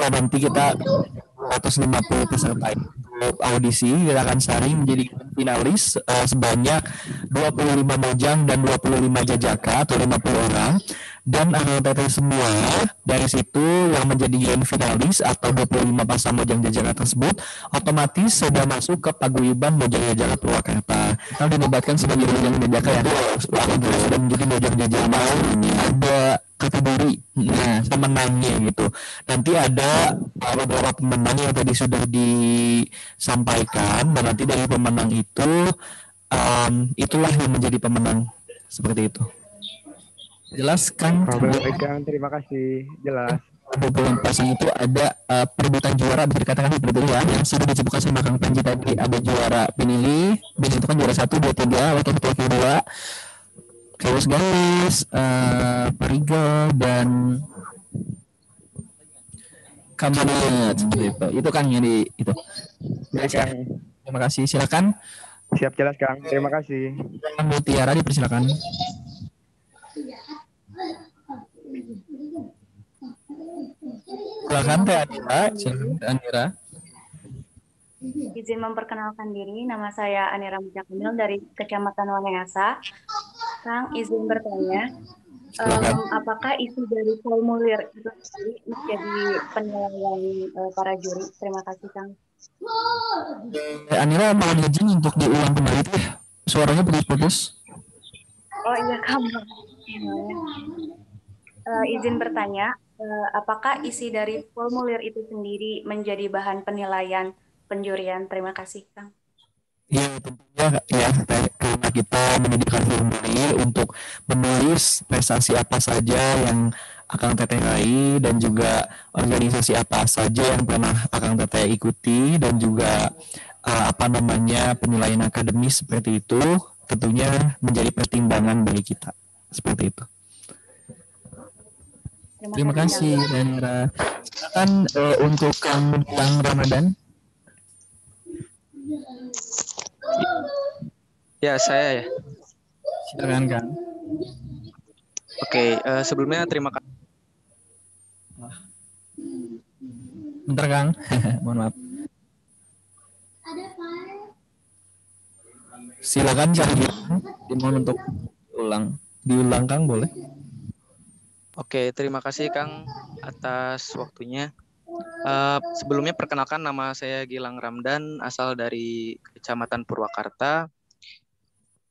nanti kita 150 peserta itu audisi, kita akan saring menjadi finalis sebanyak 25 Mojang dan 25 Jajaka atau 50 orang. Dan anggota semua dari situ yang menjadi grand finalis atau 25 pasang Mojang Jajaka tersebut otomatis sudah masuk ke paguyuban Mojang Jajaka Purwakarta. Kalau dinobatkan sebagai Mojang Jajaka ya, sudah menjadi Mojang Jajaka, ada kategori pemenangnya gitu. Nanti ada beberapa pemenang yang tadi sudah disampaikan, dan nanti dari pemenang itu itulah yang menjadi pemenang, seperti itu. Jelas kan? Baik Kang, terima kasih. Jelas. 20 pasang itu ada perebutan juara, bisa dikatakan seperti itu ya, yang sudah disebutkan sama Kang Panji tadi. Ada juara pinili, itu kan juara 1, 2, 3, wakil 2, Kaus Galis, Parigo, dan Kamunet. Itu kan yang di itu. Ya, terima kasih. Silakan. Siap, jelas Kang. Terima kasih. Mutiara dipersilakan. Silakan Teh Anira. Izin memperkenalkan diri, nama saya Anira Mujakamil dari Kecamatan Wanayasa. Kang, izin bertanya, apakah isi dari formulir itu sendiri menjadi penilaian para juri? Terima kasih, Kang. Anira, mau izin untuk diulang kembali tuh, suaranya putus-putus. Oh iya, Kang. Izin bertanya, apakah isi dari formulir itu sendiri menjadi bahan penilaian penjurian? Terima kasih, Kang. Ya, tentunya ya, karena kita menyediakan formulir untuk menulis prestasi apa saja yang Akang Teteh raih, dan juga organisasi apa saja yang pernah Akang Teteh ikuti, dan juga penilaian akademis seperti itu, tentunya menjadi pertimbangan bagi kita seperti itu. Terima kasih Danira. Silakan untuk Kang Ramadan. Ya, saya ya. Silakan Kang. Oke, sebelumnya terima kasih. Bentar Kang, mohon maaf. Silakan Kang, dimohon untuk diulang Kang, boleh? Oke, terima kasih Kang atas waktunya. Sebelumnya perkenalkan, nama saya Gilang Ramdan, asal dari Kecamatan Purwakarta.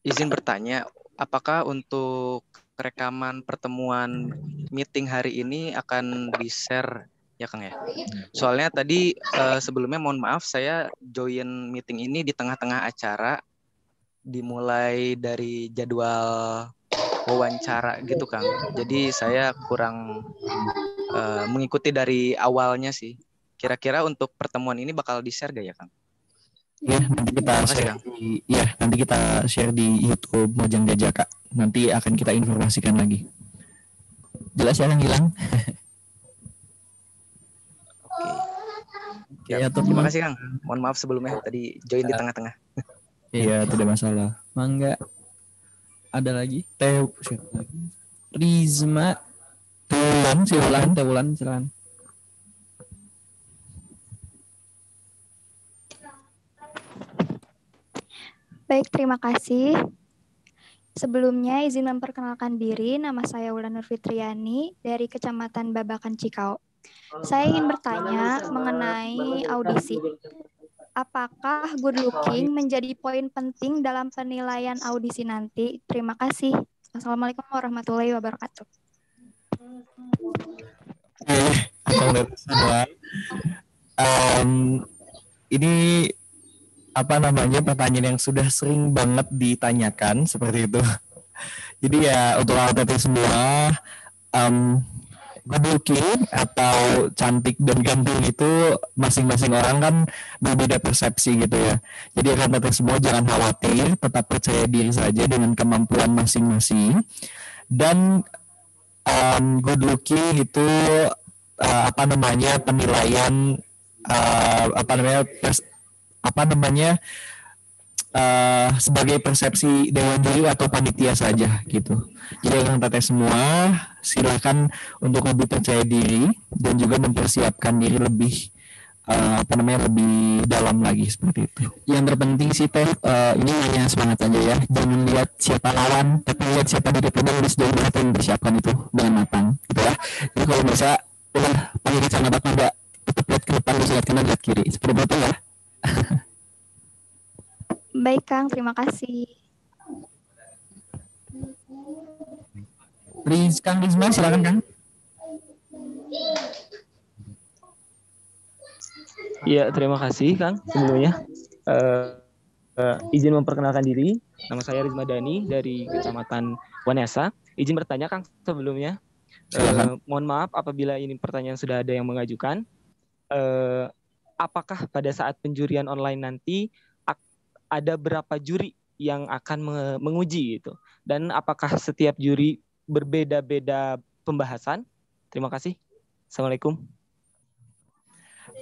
Izin bertanya, apakah untuk rekaman pertemuan meeting hari ini akan di-share ya Kang ya? Soalnya tadi sebelumnya mohon maaf, saya join meeting ini di tengah-tengah acara, dimulai dari jadwal wawancara gitu Kang. Jadi saya kurang mengikuti dari awalnya sih. Kira-kira untuk pertemuan ini bakal di-share gak ya Kang? Ya, nanti kita share di YouTube Mojang Jajaka. Nanti akan kita informasikan lagi. Jelas ya Kang Gilang? Oke. Ya, terima kasih Kang. Mohon maaf sebelumnya tadi join di tengah-tengah. Iya, tidak masalah. Mangga. ada lagi? Siapa lagi? Rizma. Teulan, silakan. Baik, terima kasih. Sebelumnya izin memperkenalkan diri, nama saya Wulan Nurfitriani dari Kecamatan Babakan Cikau. Saya ingin bertanya mengenai audisi. Apakah good looking menjadi poin penting dalam penilaian audisi nanti? Terima kasih. Assalamualaikum warahmatullahi wabarakatuh. Ini pertanyaan yang sudah sering banget ditanyakan seperti itu. Jadi ya untuk ALTT semua, good looking atau cantik dan ganteng itu masing-masing orang kan berbeda persepsi gitu ya. Jadi ALTT semua jangan khawatir, tetap percaya diri saja dengan kemampuan masing-masing. Dan good looking itu penilaian sebagai persepsi dewan juri atau panitia saja gitu. Jadi orang teteh semua silakan untuk lebih percaya diri dan juga mempersiapkan diri lebih lebih dalam lagi seperti itu. Yang terpenting sih teh ini hanya semangat aja ya. Jangan lihat siapa lawan, tapi lihat siapa diri kita dan sejauh mana kita mempersiapkan itu dengan matang gitu ya. Jadi kalau bisa pakai kacamata kuda, tetap lihat ke depan, lihat kanan, lihat kiri. Seperti itu ya. Baik Kang, terima kasih. Kang Rizma, silakan Kang. Iya, terima kasih Kang. Sebelumnya izin memperkenalkan diri. Nama saya Rizma Dani dari Kecamatan Wanesa. Izin bertanya Kang sebelumnya. Mohon maaf apabila ini pertanyaan sudah ada yang mengajukan. Apakah pada saat penjurian online nanti ada berapa juri yang akan menguji gitu? Dan apakah setiap juri berbeda-beda pembahasan? Terima kasih. Assalamualaikum.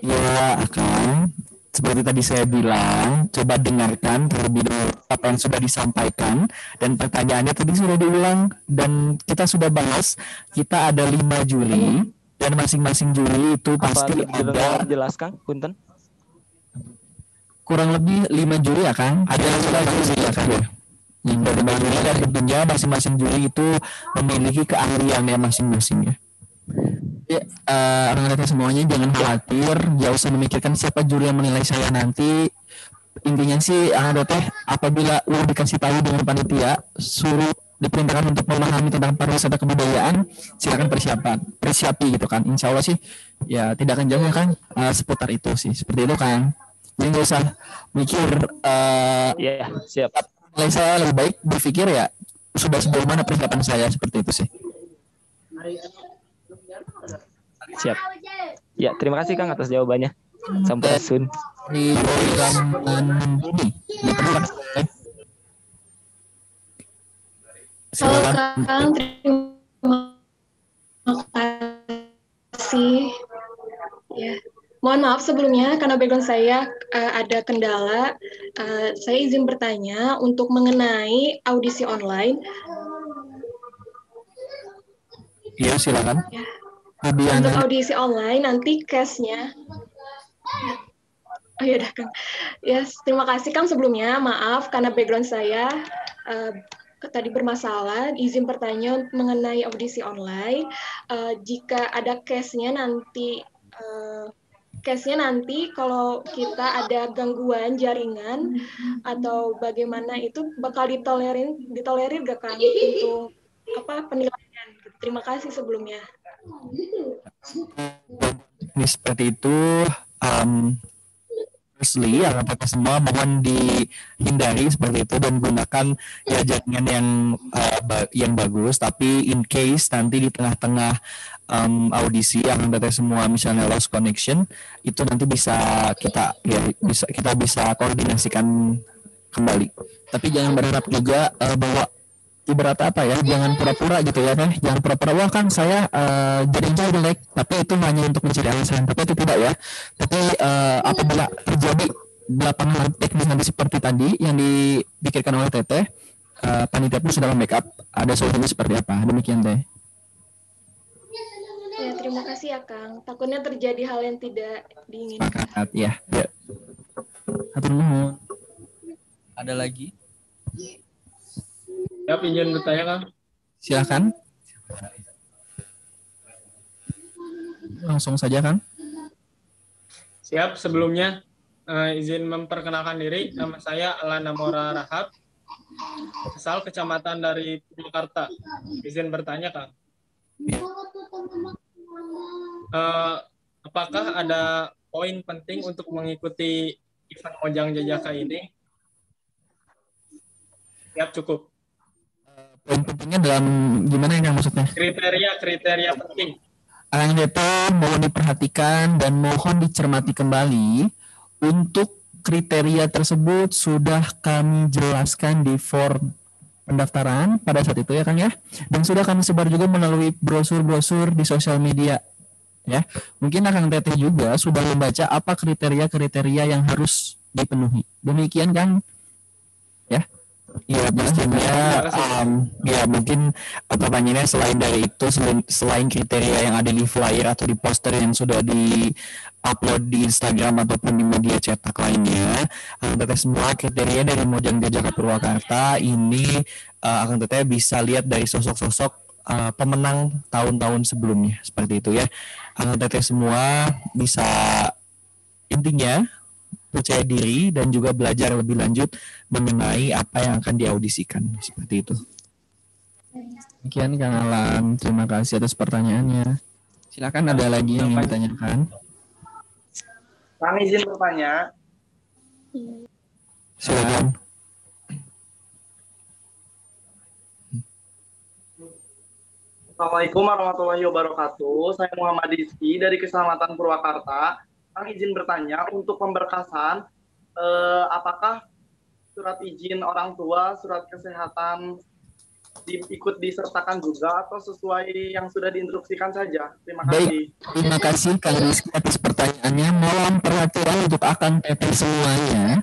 Ya, Kang. Seperti tadi saya bilang, coba dengarkan terlebih dahulu apa yang sudah disampaikan dan pertanyaannya tadi sudah diulang dan kita sudah bahas. Kita ada 5 juri dan masing-masing juri itu pasti ada. Jelaskan, Punten. Kurang lebih 5 juri ya Kang. Ada 5 juri ya Kang. Yang dari juri dan tentunya masing-masing juri itu memiliki keahliannya masing-masing ya. Ya, orang-orang semuanya jangan khawatir, gak usah memikirkan siapa juri yang menilai saya nanti. Intinya sih apabila lu dikasih tahu dengan panitia, suruh diperintahkan untuk memahami tentang pariwisata kebudayaan, silakan persiapi gitu kan. Insya Allah sih ya tidak akan jauh kan seputar itu sih. Seperti itu Kang. Jadi nggak usah mikir siap. Nilai saya lebih baik berpikir ya sudah sejauh mana persiapan saya, seperti itu sih. Siap. Ya, terima kasih Kang atas jawabannya. Sampurasun. Di program ini. Halo Kang, terima kasih. Ya. Mohon maaf sebelumnya karena background saya ada kendala. Saya izin bertanya untuk mengenai audisi online. Iya, silakan. Ya. Untuk audisi online nanti case-nya. Oh iya dah Kang. Yes, terima kasih Kang sebelumnya. Maaf karena background saya tadi bermasalah. Izin bertanya mengenai audisi online. Jika ada case-nya nanti kalau kita ada gangguan jaringan atau bagaimana itu bakal ditolerir gak Kang untuk penilaian. Terima kasih sebelumnya. Ini seperti itu. Firstly, apa semua mohon dihindari seperti itu dan gunakan ya jaringan yang bagus. Tapi in case nanti di tengah-tengah audisi yang data semua misalnya lost connection, itu nanti bisa kita koordinasikan kembali. Tapi jangan berharap juga bahwa ibarat jangan pura-pura gitu ya teh, jangan pura-pura wah kan saya jaringan jelek, tapi itu hanya untuk mencari alasan, tapi itu tidak ya. Tapi apabila terjadi lapangan teknis nanti seperti tadi yang dipikirkan oleh Teteh, panitia pun sudah membackup ada solusinya seperti apa. Demikian Teh. Ya, terima kasih ya Kang. Takutnya terjadi hal yang tidak diinginkan. Ya. Hatur nuhun. Ada lagi? Ya, izin bertanya Kang. Silakan. Langsung saja Kang. Siap, sebelumnya izin memperkenalkan diri. Nama saya Alana Mora Rahab, asal kecamatan dari Purwakarta. Izin bertanya Kang. Apakah ada poin penting untuk mengikuti event Mojang Jajaka ini? Siap, cukup. Poin pentingnya dalam gimana yang maksudnya? Kriteria penting. ANGT mohon diperhatikan dan mohon dicermati kembali. Untuk kriteria tersebut sudah kami jelaskan di form pendaftaran pada saat itu ya Kang ya. Dan sudah kami sebar juga melalui brosur-brosur di sosial media. Ya, mungkin Kang Teteh juga sudah membaca apa kriteria-kriteria yang harus dipenuhi. Demikian Kang. Ya. Ya pastinya ya mungkin pertanyaannya selain dari itu, selain kriteria yang ada di flyer atau di poster yang sudah di upload di Instagram ataupun di media cetak lainnya, Kang Teteh semua kriteria dari Mojang Jajaka Purwakarta ini Kang Teteh bisa lihat dari sosok-sosok pemenang tahun-tahun sebelumnya seperti itu ya. Kang Teteh semua bisa intinya percaya diri dan juga belajar lebih lanjut mengenai apa yang akan diaudisikan seperti itu. Demikian Kang Alan, terima kasih atas pertanyaannya. Silakan ada lagi yang ingin ditanyakan. Kang izin bertanya. Silakan. Assalamualaikum warahmatullahi wabarakatuh. Saya Muhammad Rizky dari Kecamatan Purwakarta. Kang izin bertanya untuk pemberkasan, apakah surat izin orang tua, surat kesehatan ikut disertakan juga atau sesuai yang sudah diinstruksikan saja? Terima kasih. Baik, terima kasih Kang Rizky atas pertanyaannya. Mohon perhatian untuk Akang Teteh semuanya.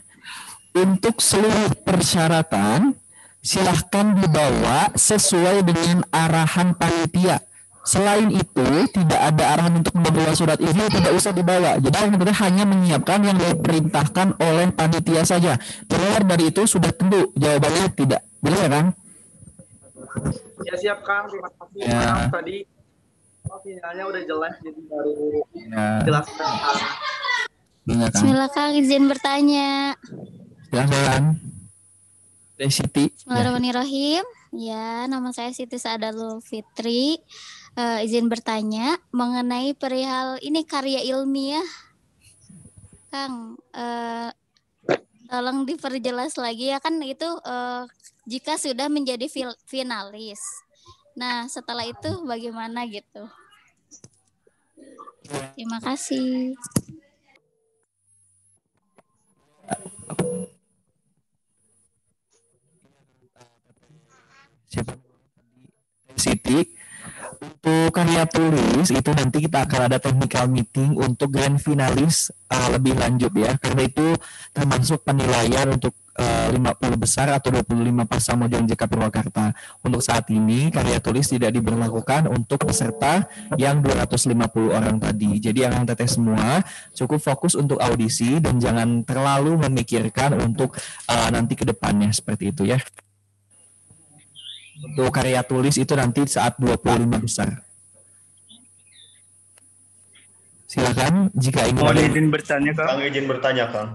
Untuk seluruh persyaratan, silahkan dibawa sesuai dengan arahan panitia. Selain itu, tidak ada arahan untuk membawa surat izin, tidak usah dibawa. Jadi kita hanya menyiapkan yang diperintahkan oleh panitia saja. Terluar dari itu sudah tentu jawabannya tidak. Benar ya Kang? Ya siap Kang, terima kasih. Ya. Maaf tadi sinyalnya udah jelas jadi baru jelaskan. Bismillah Kang, izin bertanya. Silakan. Siti. Bismillahirrahmanirrahim. Ya, nama saya Siti Sa'adatul Fitri. Izin bertanya mengenai perihal ini karya ilmiah, Kang. Tolong diperjelas lagi ya kan itu jika sudah menjadi finalis. Nah, setelah itu bagaimana gitu? Terima kasih. Siti, untuk karya tulis itu nanti kita akan ada technical meeting untuk grand finalis lebih lanjut ya, karena itu termasuk penilaian untuk 50 besar atau 25 pasang Mojang Jajaka Purwakarta. Untuk saat ini karya tulis tidak diberlakukan untuk peserta yang 250 orang tadi. Jadi Akang Teteh semua cukup fokus untuk audisi dan jangan terlalu memikirkan untuk nanti ke depannya seperti itu ya. Untuk karya tulis itu nanti saat 25 besar. Silakan jika ingin. Mohon izin bertanya Kang. Kang izin bertanya Kang.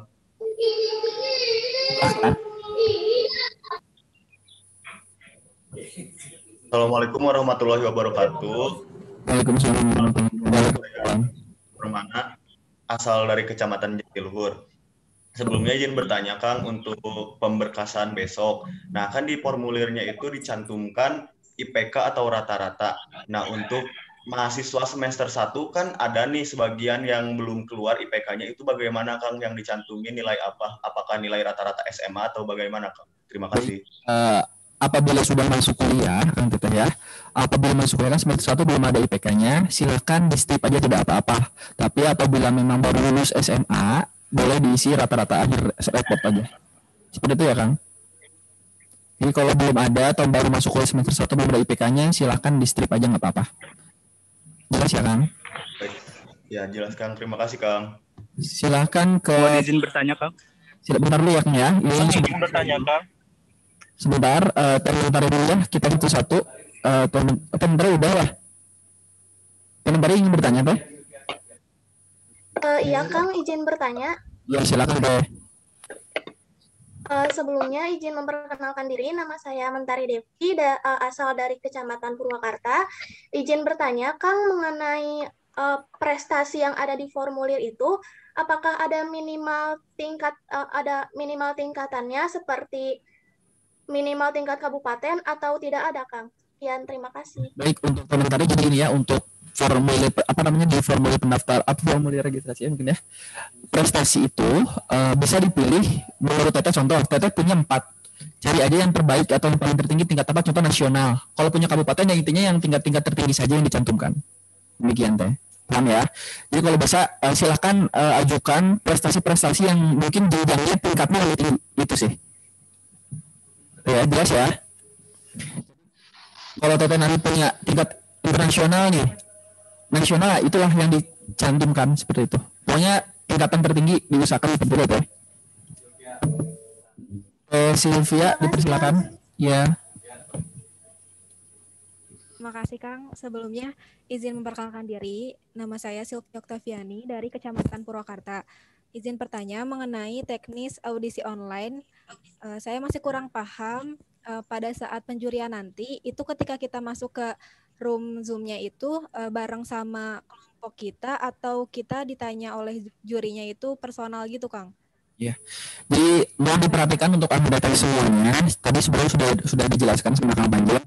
Assalamualaikum warahmatullahi wabarakatuh. Waalaikumsalam warahmatullahi wabarakatuh. Permana, asal dari Kecamatan Jatiluhur. Sebelumnya izin bertanya Kang untuk pemberkasan besok. Nah kan di formulirnya itu dicantumkan IPK atau rata-rata. Nah untuk mahasiswa semester 1 kan ada nih sebagian yang belum keluar IPK-nya, itu bagaimana Kang yang dicantumin nilai apa? Apakah nilai rata-rata SMA atau bagaimana Kang? Terima kasih. Apabila sudah masuk kuliah, Kang Teteh ya, apabila masuk kuliah semester 1 belum ada IPK-nya, silakan di skip aja tidak apa-apa. Tapi apabila memang baru lulus SMA, boleh diisi rata-rata akhir report aja. Seperti itu ya Kang? Jadi kalau belum ada atau baru masuk kuliah semester 1 belum ada IPK-nya, silahkan di strip aja nggak apa-apa. Jelas ya Kang? Baik. Ya jelas Kang, terima kasih Kang. Silahkan ke. Mohon izin bertanya Kang. Bentar dulu ya Kang ya. Izin bertanya Kang. Sebentar, bentar dulu ya, kita hitung satu. Bentar udah lah. Bentar ingin bertanya Teh? Iya Kang, izin bertanya. Ya silakan Teh. Sebelumnya izin memperkenalkan diri, nama saya Mentari Devi, asal dari Kecamatan Purwakarta. Izin bertanya, Kang, mengenai prestasi yang ada di formulir itu, apakah ada minimal tingkatannya seperti minimal tingkat kabupaten atau tidak ada, Kang? Sekian, terima kasih. Baik, untuk komentarnya jadi ini ya, untuk formulir di formulir pendaftar formulir registrasi mungkin ya, prestasi itu bisa dipilih menurut Teteh. Contoh Teteh punya 4, cari aja yang terbaik atau yang paling tertinggi tingkat apa, contoh nasional. Kalau punya kabupaten ya intinya yang tingkat tertinggi saja yang dicantumkan. Demikian Teh, paham ya? Jadi kalau bisa silakan ajukan prestasi-prestasi yang mungkin jenjangnya tingkatnya lebih tinggi, itu sih ya, jelas ya. Kalau Teteh nanti punya tingkat internasional nih, nasional, itulah yang dicantumkan seperti itu. Pokoknya tingkatan tertinggi diusahakan seperti itu ya. Sylvia, dipersilakan. Ya. Terima kasih Kang. Sebelumnya izin memperkenalkan diri. Nama saya Sylvia Oktaviani dari Kecamatan Purwakarta. Izin bertanya mengenai teknis audisi online. Saya masih kurang paham pada saat penjurian nanti, itu ketika kita masuk ke room Zoom-nya itu bareng sama kelompok kita atau kita ditanya oleh jurinya itu personal gitu, Kang? Ya, jadi mohon diperhatikan untuk anggota semuanya. Tadi sebenarnya sudah dijelaskan sama Kang Panji.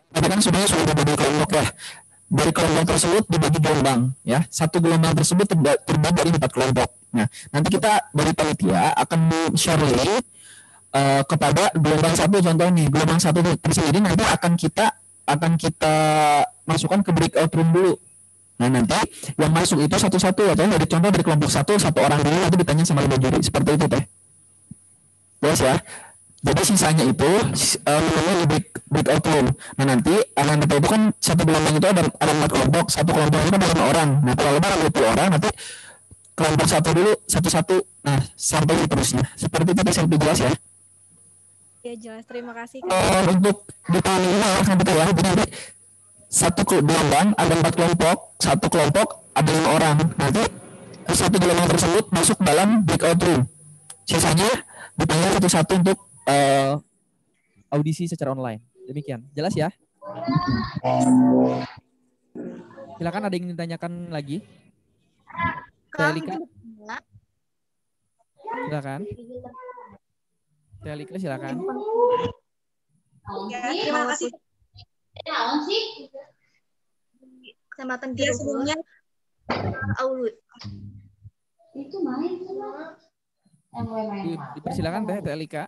Tadi kan sebenarnya sudah dibagi kelompok ya. Dari kelompok tersebut dibagi gelombang ya. Satu gelombang tersebut terbagi dari 4 kelompok. Nah, nanti kita dari panitia akan share link kepada gelombang 1, contoh nih, gelombang 1 tersendiri nanti akan kita masukkan ke breakout room dulu. Nah, nanti yang masuk itu satu-satu, atau dari contoh dari kelompok 1 orang dulu, nanti ditanya sama 5 juri, seperti itu Teh. Jelas ya? Jadi sisanya itu di breakout room. Nah, nanti anggota itu kan satu gelombang itu ada 4 kelompok, satu kelompok itu ada 5 orang. Nah, kalau ada 20 orang, nanti kelompok 1 dulu satu-satu. Nah, sampai seterusnya. Seperti itu bisa lebih jelas ya? Ya jelas, terima kasih. Untuk dipahami sampai ya, jadi satu gelombang ada 4 kelompok, satu kelompok ada 5 orang. Nanti satu gelombang tersebut masuk dalam breakout room. Sisanya dipanggil satu-satu untuk audisi secara online. Demikian, jelas ya? Silakan, ada yang ingin ditanyakan lagi? Telika. Silakan. Telika, silakan. Ya, terima kasih. Kecamatan ya, sebelumnya itu main dipersilakan Teh Telika.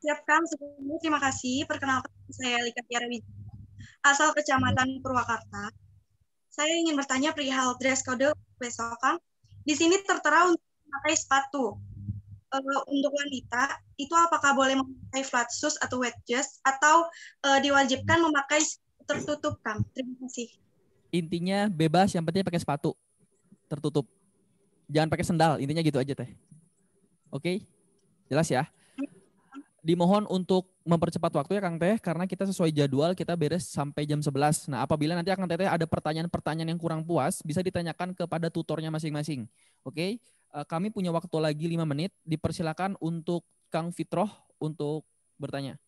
Siap Kang, sebelumnya terima kasih. Perkenalkan, saya Lika Tiara Wijaya, asal Kecamatan Purwakarta. Saya ingin bertanya perihal dress code besok, Kang. Di sini tertera untuk memakai sepatu. Untuk wanita, itu apakah boleh memakai flat shoes atau wet shoes, atau diwajibkan memakai tertutup, Kang? Terima kasih. Intinya bebas, yang penting pakai sepatu tertutup. Jangan pakai sendal, intinya gitu aja Teh. Oke? Jelas ya? Dimohon untuk mempercepat waktu ya Kang Teh, karena kita sesuai jadwal, kita beres sampai jam 11. Nah, apabila nanti Kang Teh ada pertanyaan-pertanyaan yang kurang puas, bisa ditanyakan kepada tutornya masing-masing. Oke? Kami punya waktu lagi 5 menit. Dipersilakan untuk Kang Fitroh untuk bertanya.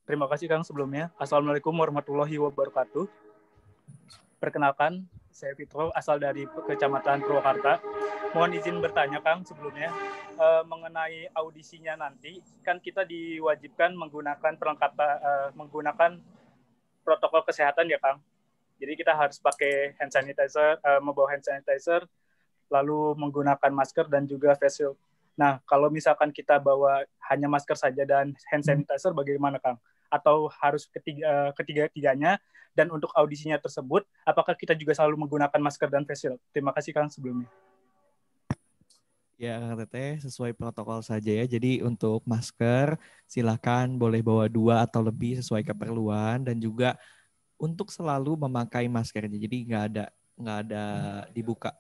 Terima kasih Kang sebelumnya. Assalamualaikum warahmatullahi wabarakatuh. Perkenalkan, saya Fitroh, asal dari Kecamatan Purwakarta. Mohon izin bertanya Kang sebelumnya, mengenai audisinya nanti, kan kita diwajibkan menggunakan menggunakan protokol kesehatan ya Kang. Jadi kita harus pakai hand sanitizer, membawa hand sanitizer, lalu menggunakan masker dan juga face shield. Nah, kalau misalkan kita bawa hanya masker saja dan hand sanitizer, bagaimana Kang? Atau harus ketiga-tiganya? Dan untuk audisinya tersebut, apakah kita juga selalu menggunakan masker dan face shield? Terima kasih Kang sebelumnya. Ya, Kang Teteh, sesuai protokol saja ya. Jadi untuk masker, silakan boleh bawa 2 atau lebih sesuai keperluan, dan juga untuk selalu memakai maskernya. Jadi nggak ada dibuka.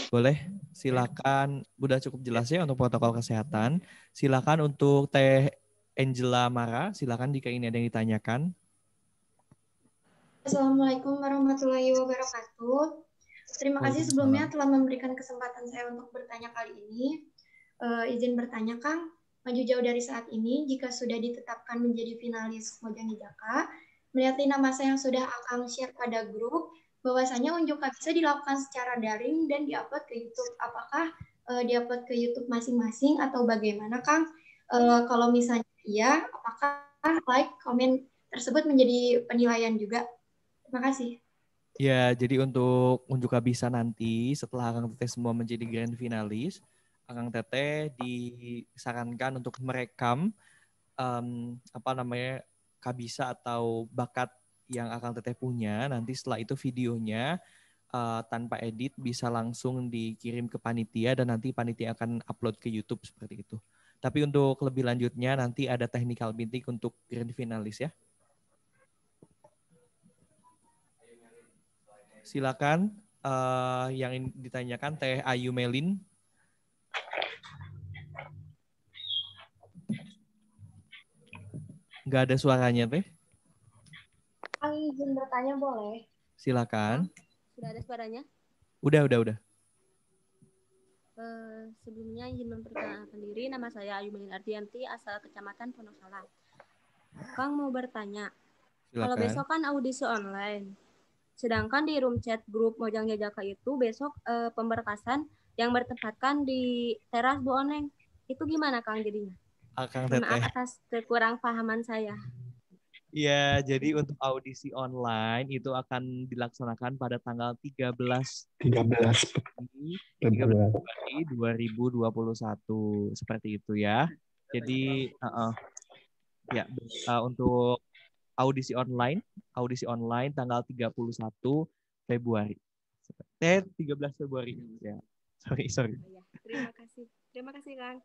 Boleh, silakan. Udah cukup jelas ya untuk protokol kesehatan. Silakan untuk Teh Angela Mara, silakan jika ini ada yang ditanyakan. Assalamualaikum warahmatullahi wabarakatuh. Terima kasih sebelumnya telah memberikan kesempatan saya untuk bertanya kali ini. Izin bertanya, Kang, maju jauh dari saat ini, jika sudah ditetapkan menjadi finalis Mojang Jaka, melihat nama saya yang sudah Akang share pada grup, bahwasanya unjuk bisa dilakukan secara daring dan diupload ke YouTube. Apakah diupload ke YouTube masing-masing atau bagaimana, Kang? Kalau misalnya iya, apakah like, komen tersebut menjadi penilaian juga? Terima kasih. Ya, jadi untuk unjuk bisa nanti setelah Akang Teteh semua menjadi grand finalis, Akang Teteh disarankan untuk merekam kabisa atau bakat yang Akang Teteh punya. Nanti setelah itu videonya tanpa edit bisa langsung dikirim ke panitia dan nanti panitia akan upload ke YouTube seperti itu. Tapi untuk lebih lanjutnya nanti ada technical meeting untuk grand finalis ya. Silakan yang ditanyakan Teh Ayu Melin. Nggak ada suaranya, Teh. Kang izin bertanya boleh? Silakan. Sudah ada suaranya? Udah. Sebelumnya izin memperkenalkan diri, nama saya Ayu Melin Ardianti, asal Kecamatan Pondok Salam. Kang mau bertanya, kalau besok kan audisi online, sedangkan di room chat grup Mojang Jaka itu besok pemberkasan yang bertempatkan di teras Bu Oneng. Itu gimana Kang jadinya? Akang Teteh. Maaf atas kekurang pahaman saya. Ya, jadi untuk audisi online itu akan dilaksanakan pada tanggal 13 Februari 2021. Seperti itu ya. Jadi untuk audisi online tanggal 31 Februari. 13 Februari ya. Sorry. Terima kasih Kang.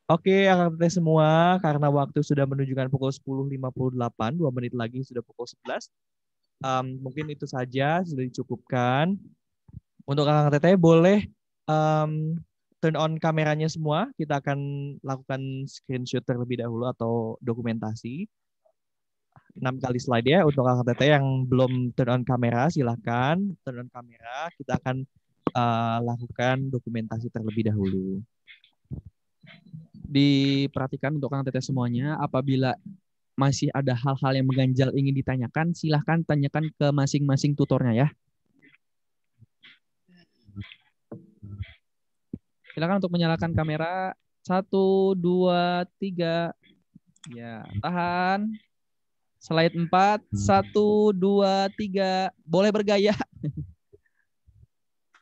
Oke, Akang Teteh semua, karena waktu sudah menunjukkan pukul 10.58, 2 menit lagi sudah pukul 11. Mungkin itu saja sudah dicukupkan. Untuk Akang Teteh boleh turn on kameranya semua. Kita akan lakukan screenshot terlebih dahulu atau dokumentasi. 6 kali slide ya untuk Akang Teteh yang belum turn on kamera, silahkan turn on kamera. Kita akan lakukan dokumentasi terlebih dahulu. Diperhatikan untuk Kang Teteh semuanya, apabila masih ada hal-hal yang mengganjal ingin ditanyakan, silahkan tanyakan ke masing-masing tutornya ya. Silakan untuk menyalakan kamera. 1, 2, 3. Ya, tahan. Slide 4. 1, 2, 3. Boleh bergaya.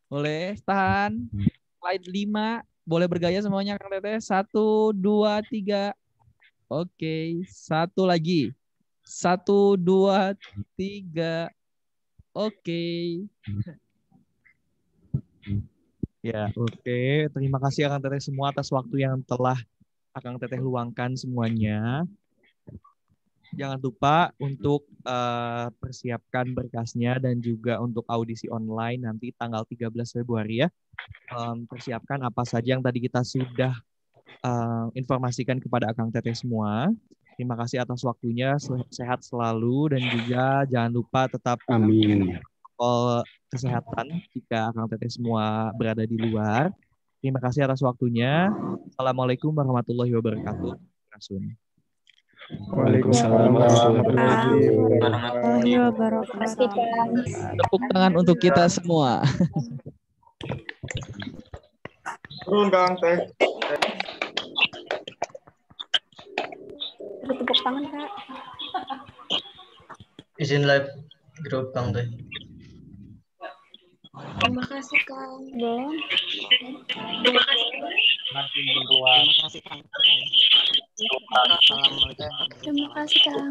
Boleh, tahan. Slide 5. Boleh bergaya semuanya Kang Teteh. 1, 2, 3. Oke, 1 lagi. 1, 2, 3. Oke. Ya, oke. Terima kasih Akang Teteh semua atas waktu yang telah Akang Teteh luangkan semuanya. Jangan lupa untuk persiapkan berkasnya dan juga untuk audisi online nanti tanggal 13 Februari ya. Persiapkan apa saja yang tadi kita sudah informasikan kepada Akang Teteh semua. Terima kasih atas waktunya, sehat selalu dan juga jangan lupa tetap protokol kesehatan jika Akang Teteh semua berada di luar. Terima kasih atas waktunya. Assalamualaikum warahmatullahi wabarakatuh. Waalaikumsalam warahmatullahi wabarakatuh. Tepuk tangan untuk kita semua. Turun Kang Teh. Tepuk tangan Kak. Izin live grup Kang Teh. Terima kasih Kang. Terima kasih Kang. Terima kasih Kang.